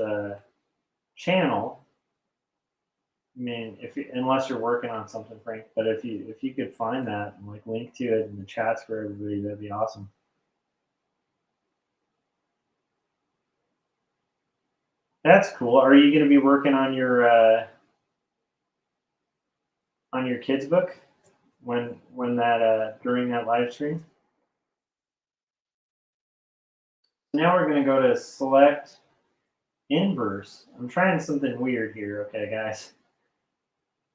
channel. I mean, unless you're working on something, Frank, but if you could find that and like link to it in the chats for everybody, that'd be awesome. That's cool. Are you going to be working on your kids' book when that during that live stream? Now we're going to go to select inverse. I'm trying something weird here. Okay, guys.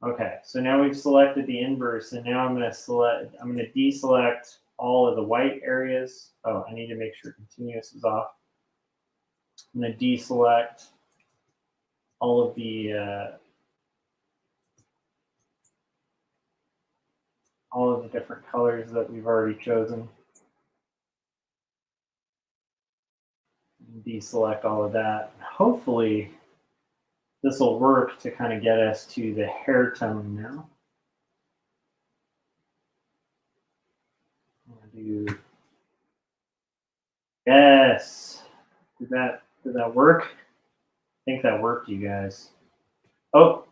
Okay, so now we've selected the inverse, and now I'm going to deselect all of the white areas. Oh, I need to make sure continuous is off. I'm going to deselect all of the different colors that we've already chosen. Deselect all of that. Hopefully this will work to kind of get us to the hair tone now. I'm gonna do, yes. Did that work? I think that worked, you guys. Oh,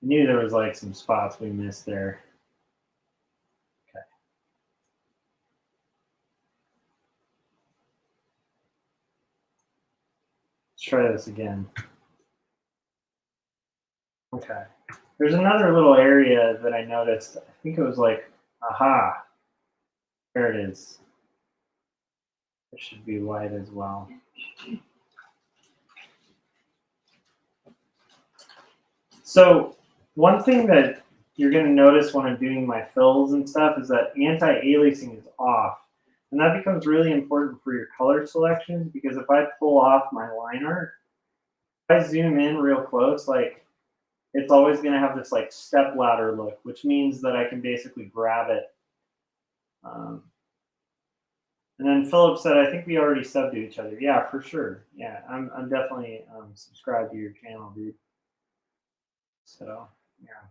I knew there was like some spots we missed there. Okay. Let's try this again. Okay. There's another little area that I noticed. I think it was like, aha. There it is. It should be white as well. So one thing that you're going to notice when I'm doing my fills and stuff is that anti-aliasing is off. And that becomes really important for your color selections, because if I pull off my line art, if I zoom in real close, like it's always going to have this like step ladder look, which means that I can basically grab it. And then Philip said, I think we already subbed to each other. Yeah, for sure. Yeah, I'm definitely subscribed to your channel, dude. So, yeah.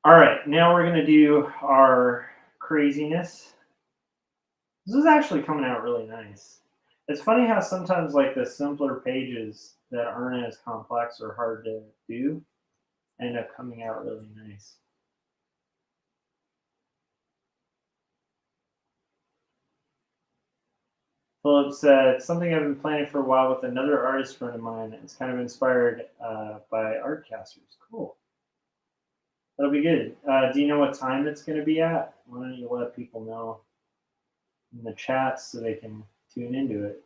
All right, now we're going to do our craziness. This is actually coming out really nice. It's funny how sometimes like the simpler pages that aren't as complex or hard to do end up coming out really nice. Philip said, something I've been planning for a while with another artist friend of mine. It's kind of inspired by Artcasters. Cool. That'll be good. Do you know what time it's going to be at? Why don't you let people know in the chat so they can tune into it?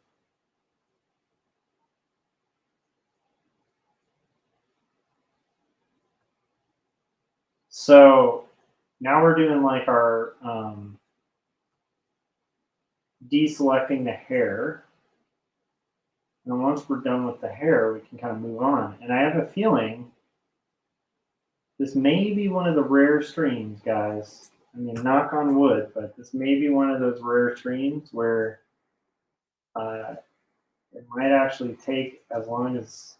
So now we're doing like our deselecting the hair. And once we're done with the hair, we can kind of move on. And I have a feeling this may be one of the rare streams, guys. I mean, knock on wood, but this may be one of those rare streams where it might actually take as long as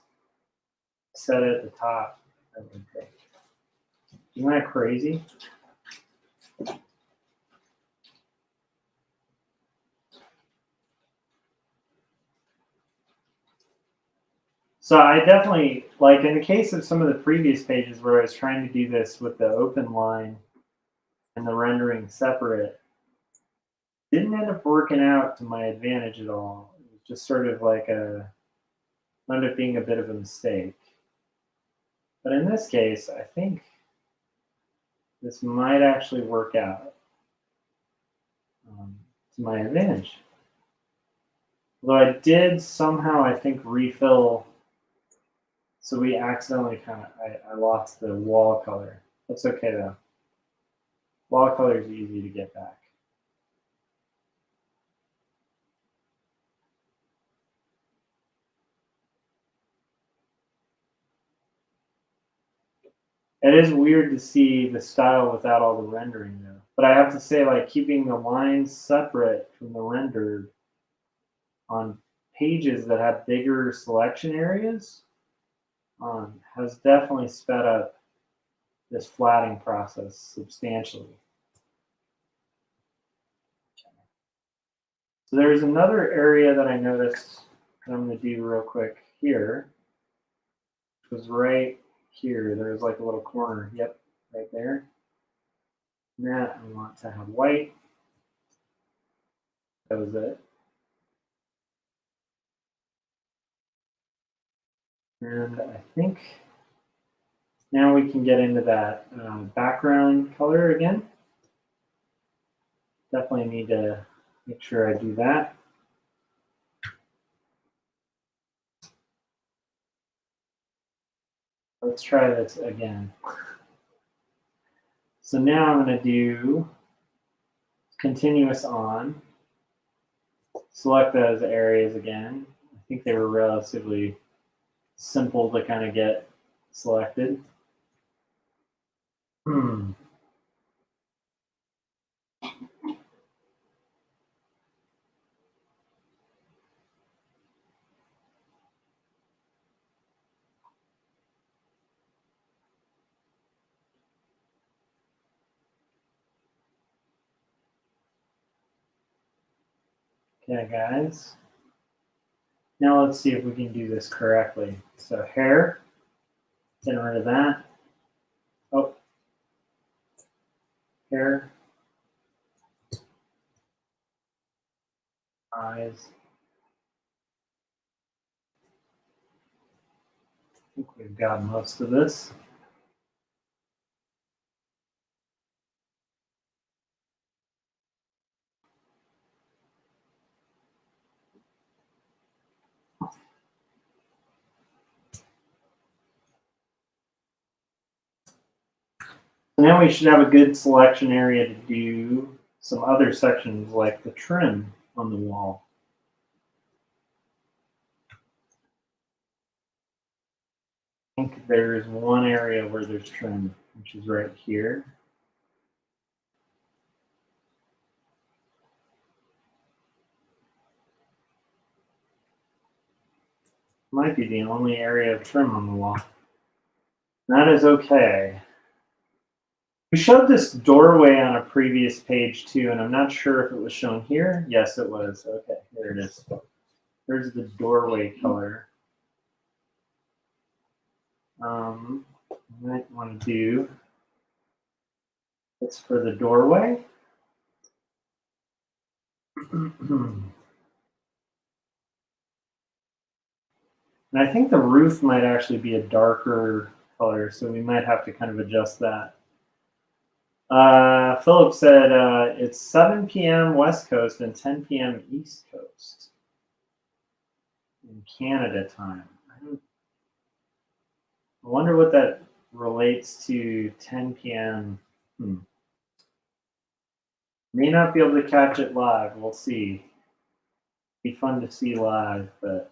set it at the top. Isn't that crazy? So I definitely, like in the case of some of the previous pages where I was trying to do this with the open line, and the rendering separate didn't end up working out to my advantage at all. It was just sort of like wound up being a bit of a mistake. But in this case, I think this might actually work out to my advantage. Although I did somehow, I think, refill. So we accidentally I lost the wall color. That's okay though. Wall color is easy to get back. It is weird to see the style without all the rendering though. But I have to say, like, keeping the lines separate from the rendered on pages that have bigger selection areas has definitely sped up this flatting process substantially. So there's another area that I noticed that I'm going to do real quick here. It was right here. There's like a little corner. Yep, right there. And that I want to have white. That was it. And I think now we can get into that background color again. Definitely need to make sure I do that. Let's try this again. So now I'm going to do continuous on. Select those areas again. I think they were relatively simple to kind of get selected. Okay, guys. Now let's see if we can do this correctly. So hair, getting rid of that. Oh, hair, eyes. I think we've got most of this. So now we should have a good selection area to do some other sections like the trim on the wall. I think there's one area where there's trim, which is right here. Might be the only area of trim on the wall. That is okay. We showed this doorway on a previous page too, and I'm not sure if it was shown here. Yes, it was. Okay, there it is. There's the doorway color. I might want to do this for the doorway. And I think the roof might actually be a darker color, so we might have to kind of adjust that. Philip said it's 7 p.m. West Coast and 10 p.m. East Coast in Canada time. I wonder what that relates to 10 p.m. May not be able to catch it live. We'll see. Be fun to see live, but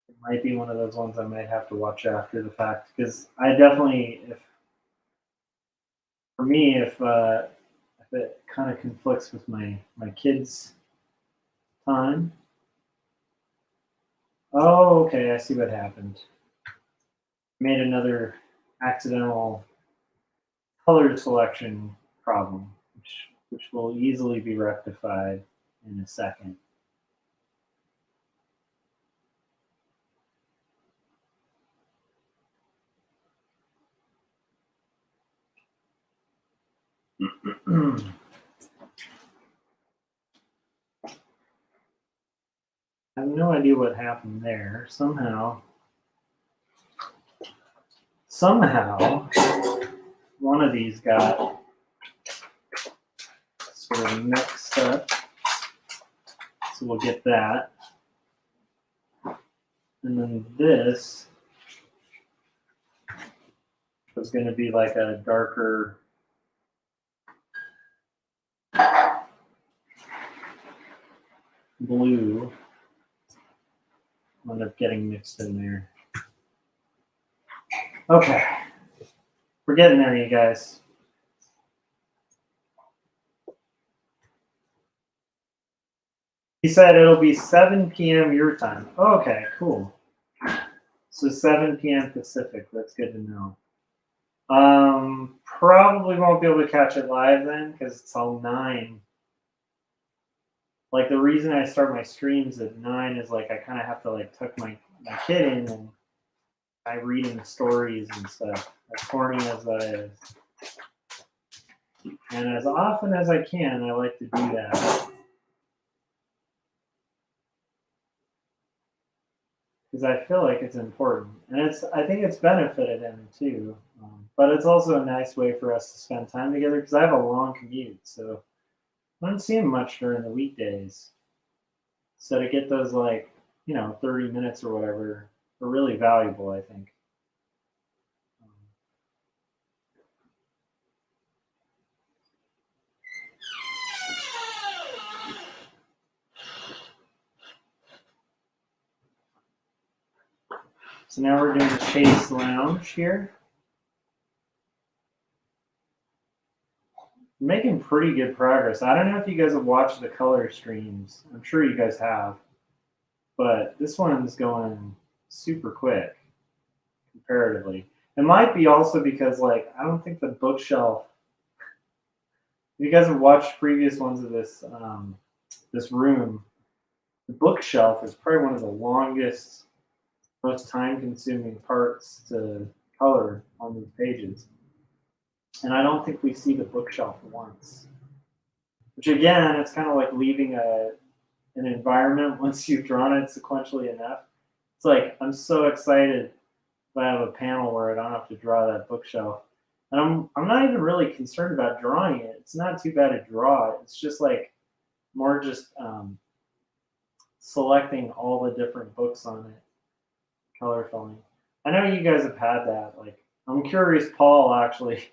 it might be one of those ones I might have to watch after the fact, because I definitely, for me, if it kind of conflicts with my kids' time. Oh, okay, I see what happened. Made another accidental color selection problem, which will easily be rectified in a second. I have no idea what happened there. Somehow, one of these got sort of mixed up. So we'll get that. And then this was going to be like a darker blue. End up getting mixed in there. Okay. We're getting there, you guys. He said it'll be 7 p.m. your time. Okay, cool. So 7 p.m. Pacific. That's good to know. Probably won't be able to catch it live then because it's all 9. Like the reason I start my streams at 9 is like I kind of have to like tuck my kid in and I read him stories and stuff. As corny as that is. And as often as I can, I like to do that. Because I feel like it's important, and I think it's benefited him too. But it's also a nice way for us to spend time together because I have a long commute, so I don't see him much during the weekdays. So to get those 30 minutes or whatever are really valuable, I think. So now we're doing Chase Lounge here. Making pretty good progress. I don't know if you guys have watched the color streams. I'm sure you guys have. But this one's going super quick comparatively. It might be also because I don't think the bookshelf. If you guys have watched previous ones of this this room, the bookshelf is probably one of the longest, most time-consuming parts to color on these pages. And I don't think we see the bookshelf once. Which again, it's kind of like leaving an environment once you've drawn it sequentially enough. It's like I'm so excited if I have a panel where I don't have to draw that bookshelf. And I'm not even really concerned about drawing it. It's not too bad to draw it. It's just more just selecting all the different books on it, color filling. I know you guys have had that. I'm curious, Paul, actually,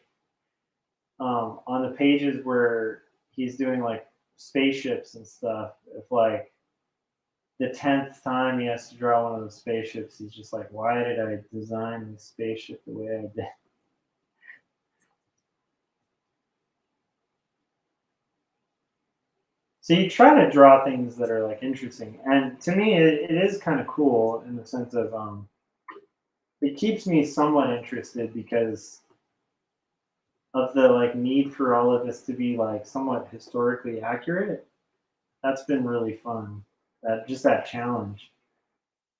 on the pages where he's doing spaceships and stuff, if the 10th time he has to draw one of those spaceships, he's just like, why did I design this spaceship the way I did? So you try to draw things that are interesting, and to me, it is kind of cool in the sense of it keeps me somewhat interested because of the need for all of this to be somewhat historically accurate. That's been really fun. That challenge.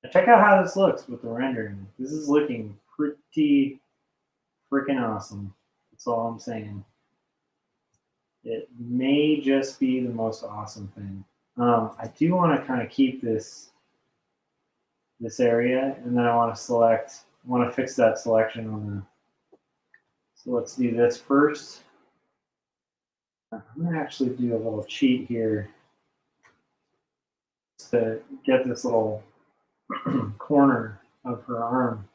Now check out how this looks with the rendering. This is looking pretty freaking awesome. That's all I'm saying. It may just be the most awesome thing. I do want to kind of keep this area, and then I want to fix that selection on the. So let's do this first. I'm gonna actually do a little cheat here to get this little corner of her arm.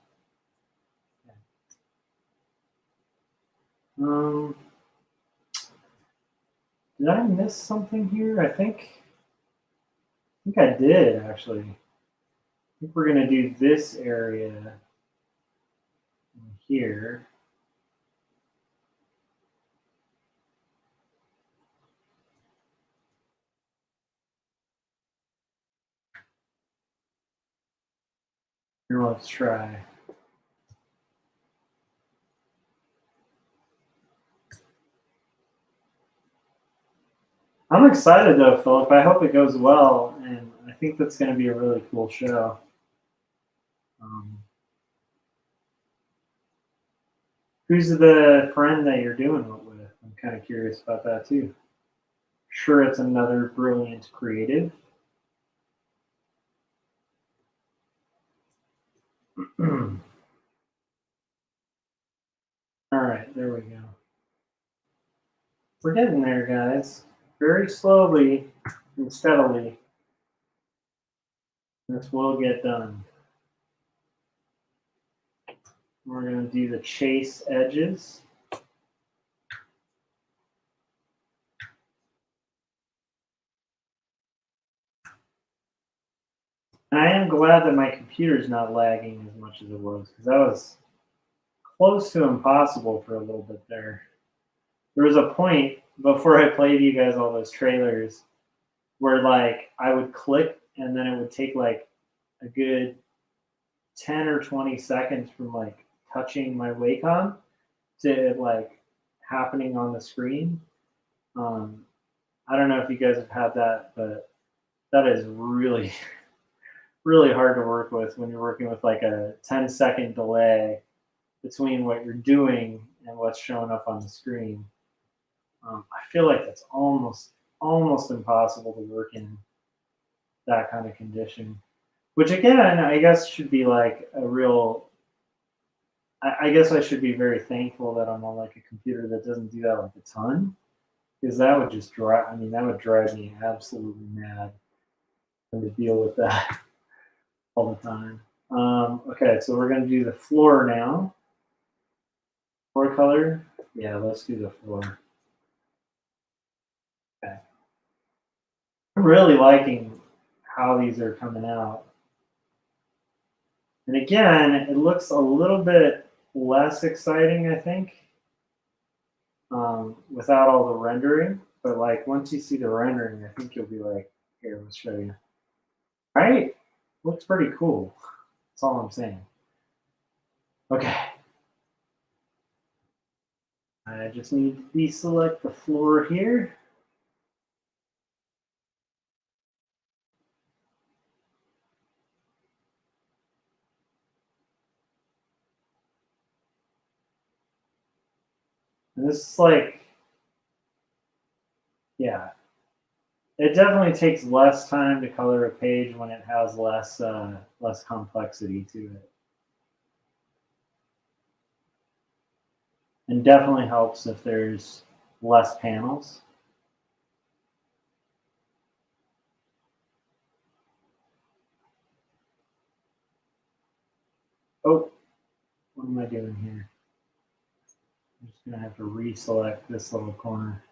Did I miss something here? I think I did actually. I think we're gonna do this area here. Here, let's try. I'm excited though, Philip. I hope it goes well, and I think that's going to be a really cool show. Who's the friend that you're doing it with? I'm kind of curious about that too. Sure, it's another brilliant creative. All right, there we go. We're getting there, guys. Very slowly and steadily. This will get done. We're going to do the chase edges. And I am glad that my computer's not lagging as much as it was, because that was close to impossible for a little bit there. There was a point before I played you guys all those trailers where like I would click and then it would take like a good 10 or 20 seconds from like touching my Wacom to like happening on the screen. I don't know if you guys have had that, but that is really, really hard to work with when you're working with like a 10-second delay between what you're doing and what's showing up on the screen. I feel like that's almost impossible to work in that kind of condition, which again, I guess should be like a real, I guess I should be very thankful that I'm on like a computer that doesn't do that like a ton, because that would just drive, I mean, that would drive me absolutely mad to deal with that all the time. Okay, so we're gonna do the floor now. Floor color, yeah, let's do the floor. Okay. I'm really liking how these are coming out. And again, it looks a little bit less exciting, I think, without all the rendering. But like once you see the rendering, I think you'll be like, here, let's show you. Right? Looks pretty cool. That's all I'm saying. Okay. I just need to deselect the floor here. And this is like, yeah, it definitely takes less time to color a page when it has less complexity to it. And definitely helps if there's less panels. Oh, what am I doing here? I'm just gonna have to reselect this little corner.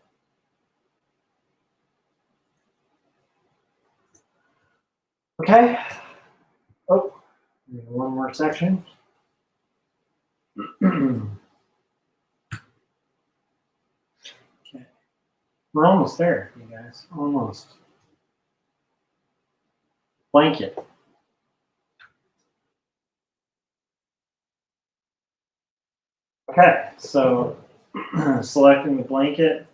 Okay. Oh, one more section. Okay. We're almost there, you guys. Almost. Blanket. Okay, so selecting the blanket.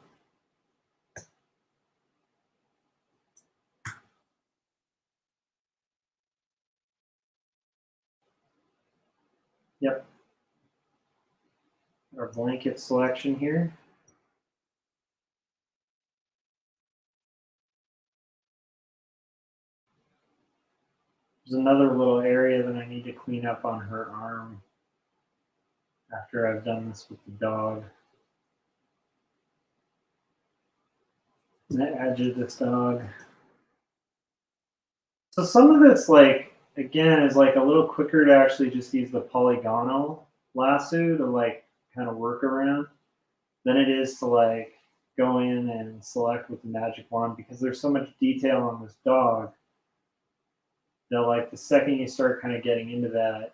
Yep. Our blanket selection here. There's another little area that I need to clean up on her arm after I've done this with the dog. And the edge of this dog. So some of this, like, again, is like a little quicker to actually just use the polygonal lasso to like kind of work around than it is to like go in and select with the magic wand, because there's so much detail on this dog that like the second you start kind of getting into that,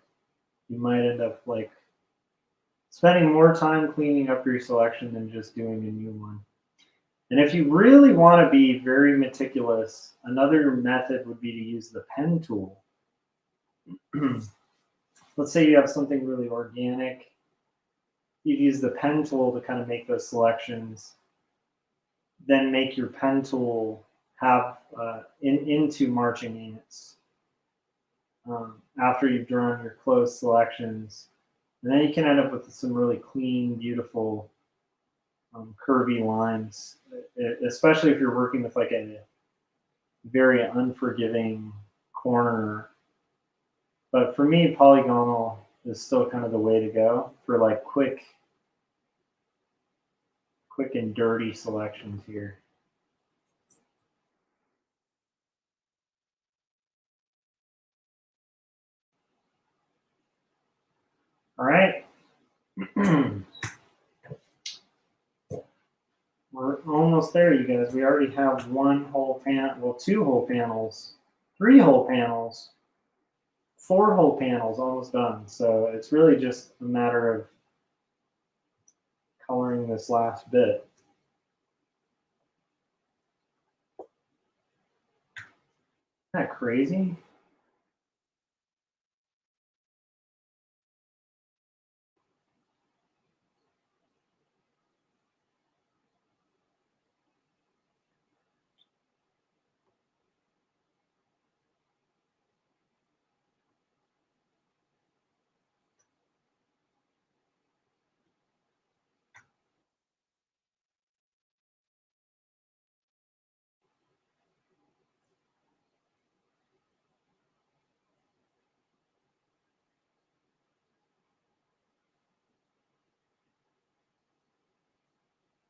you might end up like spending more time cleaning up your selection than just doing a new one. And if you really want to be very meticulous, another method would be to use the pen tool. Let's say you have something really organic. You'd use the pen tool to kind of make those selections, then make your pen tool have into marching ants after you've drawn your closed selections. And then you can end up with some really clean, beautiful curvy lines, especially if you're working with like a very unforgiving corner. But for me, polygonal is still kind of the way to go for like quick and dirty selections here. All right. We're almost there, you guys. We already have one whole panel, well, 2 whole panels, 3 whole panels, 4 whole panels almost done. So it's really just a matter of coloring this last bit. Isn't that crazy?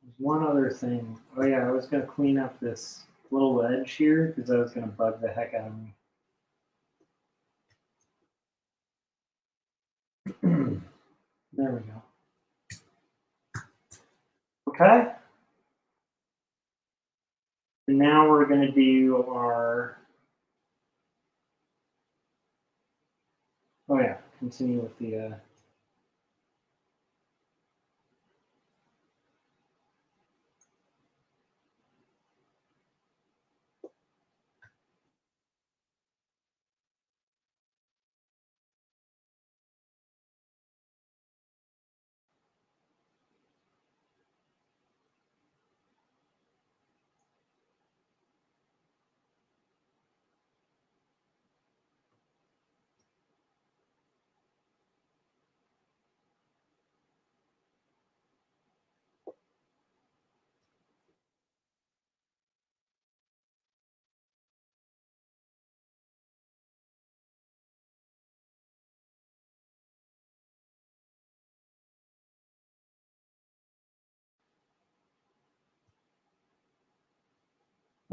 There's one other thing. Oh yeah, I was gonna clean up this little edge here because I was gonna bug the heck out of me. There we go. Okay. And now we're gonna do our, oh yeah, continue with the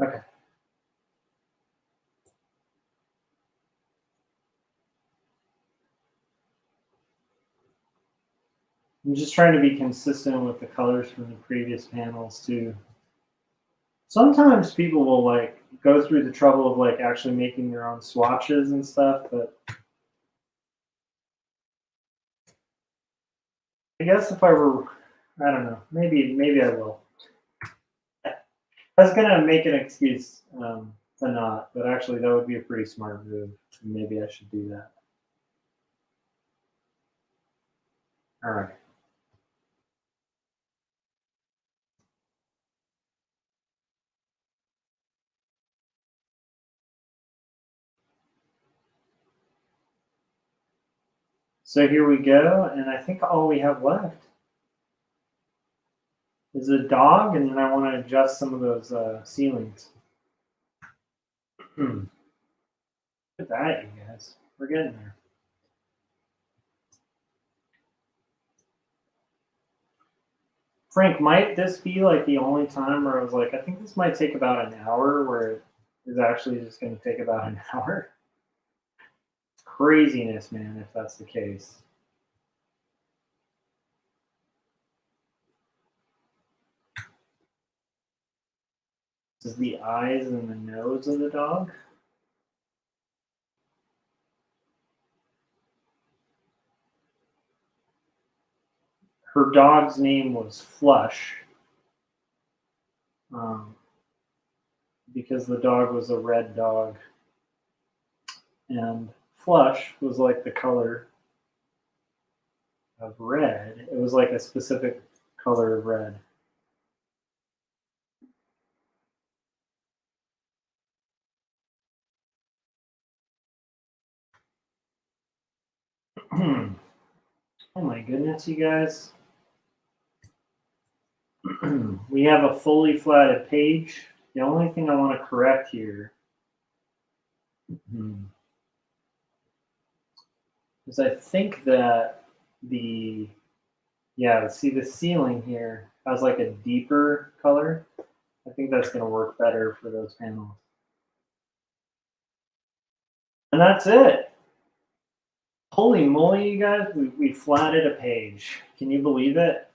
okay. I'm just trying to be consistent with the colors from the previous panels too. Sometimes people will like go through the trouble of like actually making their own swatches and stuff, but I guess if I were, I don't know, maybe I will. I was gonna make an excuse to not, but actually that would be a pretty smart move. Maybe I should do that. All right. So here we go, and I think all we have left is a dog, and then I want to adjust some of those ceilings. Look at that, you guys. We're getting there. Frank, might this be like the only time where I was like, I think this might take about an hour, where it is actually just going to take about an hour? It's craziness, man, if that's the case. This is the eyes and the nose of the dog. Her dog's name was Flush, because the dog was a red dog. And Flush was like the color of red. It was like a specific color of red. Oh my goodness, you guys. we have a fully flatted page. The only thing I want to correct here is I think that see the ceiling here has like a deeper color. I think that's going to work better for those panels. And that's it. Holy moly, you guys, we flatted a page. Can you believe it?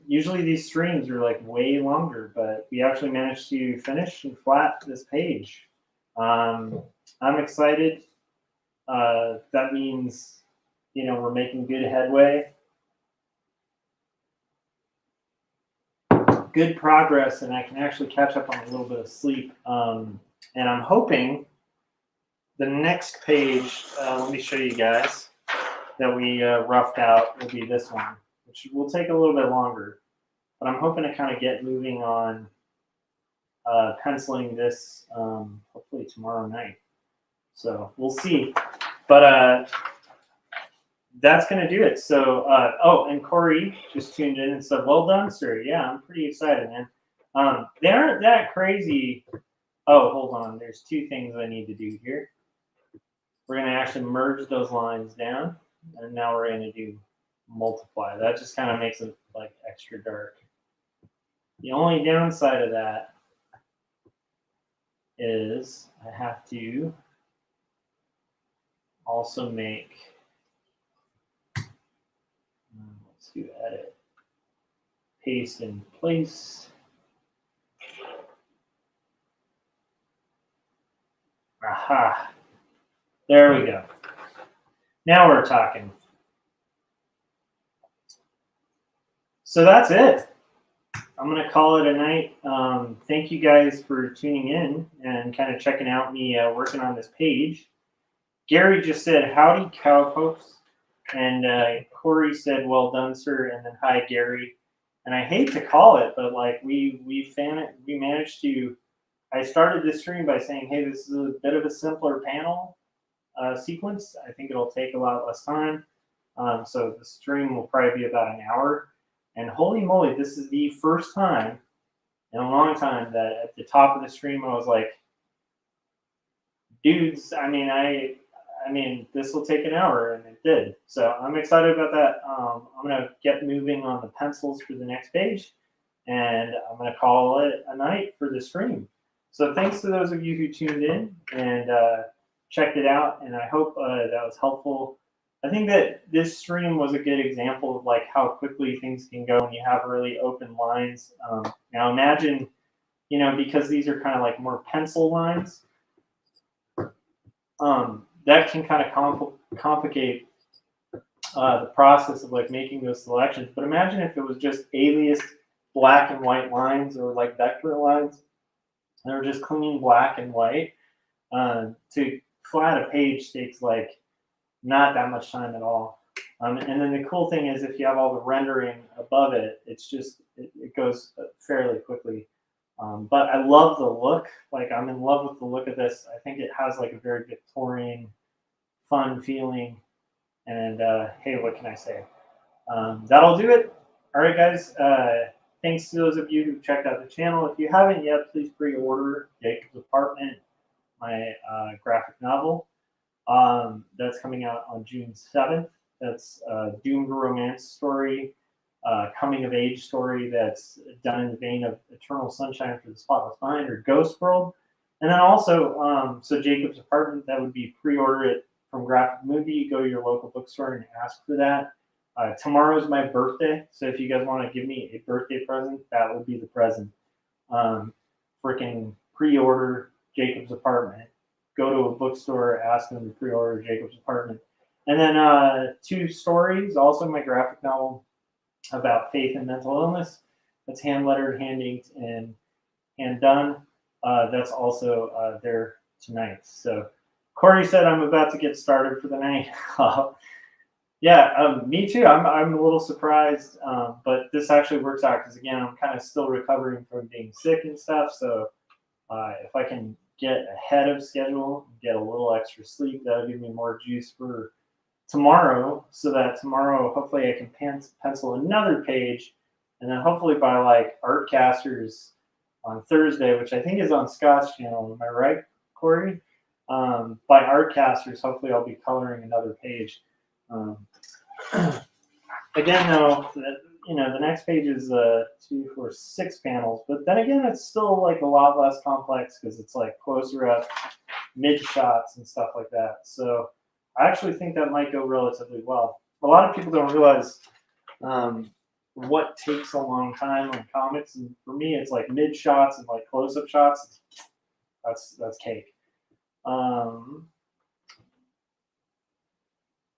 Usually these streams are like way longer, but we actually managed to finish and flat this page. I'm excited. That means, we're making good headway. Good progress, and I can actually catch up on a little bit of sleep. And I'm hoping the next page, let me show you guys, that we roughed out will be this one, which will take a little bit longer. But I'm hoping to kind of get moving on penciling this hopefully tomorrow night. So we'll see. But that's going to do it. So, and Corey just tuned in and said, well done, sir. Yeah, I'm pretty excited, man. They aren't that crazy. Oh, hold on. There's two things I need to do here. We're going to actually merge those lines down, and now we're going to do multiply. That just kind of makes it like extra dark. The only downside of that is I have to also make, let's do edit, paste in place. Aha. There we go. Now we're talking. So that's it. I'm going to call it a night. Thank you guys for tuning in and kind of checking out me working on this page. Gary just said, howdy, cowpokes. And Corey said, well done, sir. And then, hi, Gary. And I hate to call it, but like we managed to, I started this stream by saying, hey, this is a bit of a simpler panel sequence. I think it'll take a lot less time. So the stream will probably be about an hour. And holy moly, this is the first time in a long time that at the top of the stream I was like, dudes, I mean, this will take an hour, and it did. So I'm excited about that. I'm going to get moving on the pencils for the next page, and I'm going to call it a night for the stream. So thanks to those of you who tuned in and checked it out, and I hope that was helpful. I think that this stream was a good example of like how quickly things can go when you have really open lines. Now imagine, because these are kind of like more pencil lines, that can kind of complicate the process of like making those selections. But imagine if it was just aliased black and white lines or like vector lines. They were just clean black and white. To flat a page takes like not that much time at all. And then the cool thing is if you have all the rendering above it, it's just, it goes fairly quickly. But I love the look. Like I'm in love with the look of this. I think it has like a very Victorian, fun feeling. And hey, what can I say? That'll do it. All right, guys. Thanks to those of you who checked out the channel. If you haven't yet, please pre-order Jacob's Apartment, my graphic novel. That's coming out on June 7th. That's a doomed romance story, coming of age story that's done in the vein of Eternal Sunshine for the Spotless Mind or Ghost World. And then also, so Jacob's Apartment, that would be pre-order it from Graphic Movie. Go to your local bookstore and ask for that. Tomorrow's my birthday, so if you guys want to give me a birthday present, that will be the present. Freaking pre-order Jacob's Apartment. Go to a bookstore, ask them to pre-order Jacob's Apartment. And then 2 stories, also my graphic novel about faith and mental illness. That's hand-lettered, hand-inked, and hand-done. That's also there tonight. So Corey said I'm about to get started for the night. Yeah, me too. I'm a little surprised, but this actually works out because, again, I'm kind of still recovering from being sick and stuff. So if I can get ahead of schedule, get a little extra sleep, that'll give me more juice for tomorrow, so that tomorrow hopefully I can pencil another page And then hopefully by like Artcasters on Thursday, which I think is on Scott's channel. Am I right, Corey? By Artcasters, hopefully I'll be coloring another page. Again, though, the next page is 2, 4, 6 panels, but then again, it's still like a lot less complex because it's like closer up, mid shots and stuff like that. So I actually think that might go relatively well. A lot of people don't realize what takes a long time on comics, and for me, it's like mid shots and like close up shots. That's cake. Oh,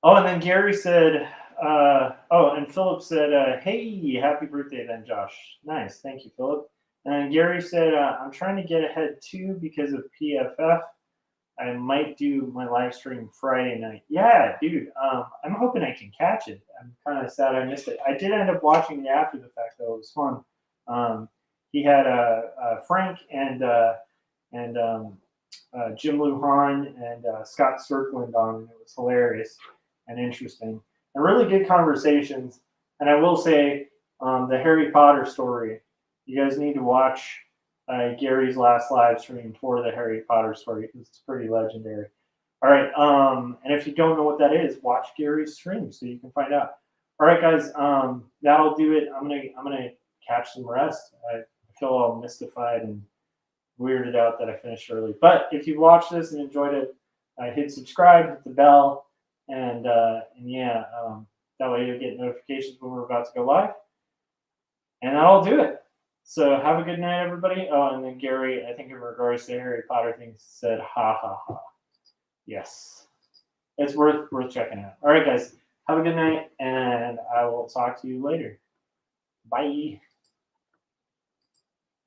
and then Gary said, and Philip said, hey, happy birthday then, Josh. Nice, thank you, Philip. And then Gary said, I'm trying to get ahead too because of PFF. I might do my live stream Friday night. Yeah, dude, I'm hoping I can catch it. I'm kind of sad I missed it. I did end up watching it after the fact, though. It was fun. He had Frank and Jim Lujan and Scott Strickland on, and it was hilarious and interesting and really good conversations. And I will say, the Harry Potter story, you guys need to watch Gary's last live stream for the Harry Potter story because it's pretty legendary. All right, and if you don't know what that is, watch Gary's stream so you can find out. All right, guys, that'll do it. I'm gonna catch some rest. I feel all mystified and weirded out that I finished early. But if you watched this and enjoyed it, hit subscribe, hit the bell, and yeah, that way you'll get notifications when we're about to go live. And that'll do it. So have a good night, everybody. Oh, and then Gary, I think in regards to Harry Potter things, said ha ha ha. Yes, it's worth checking out. All right, guys, have a good night, and I will talk to you later. Bye.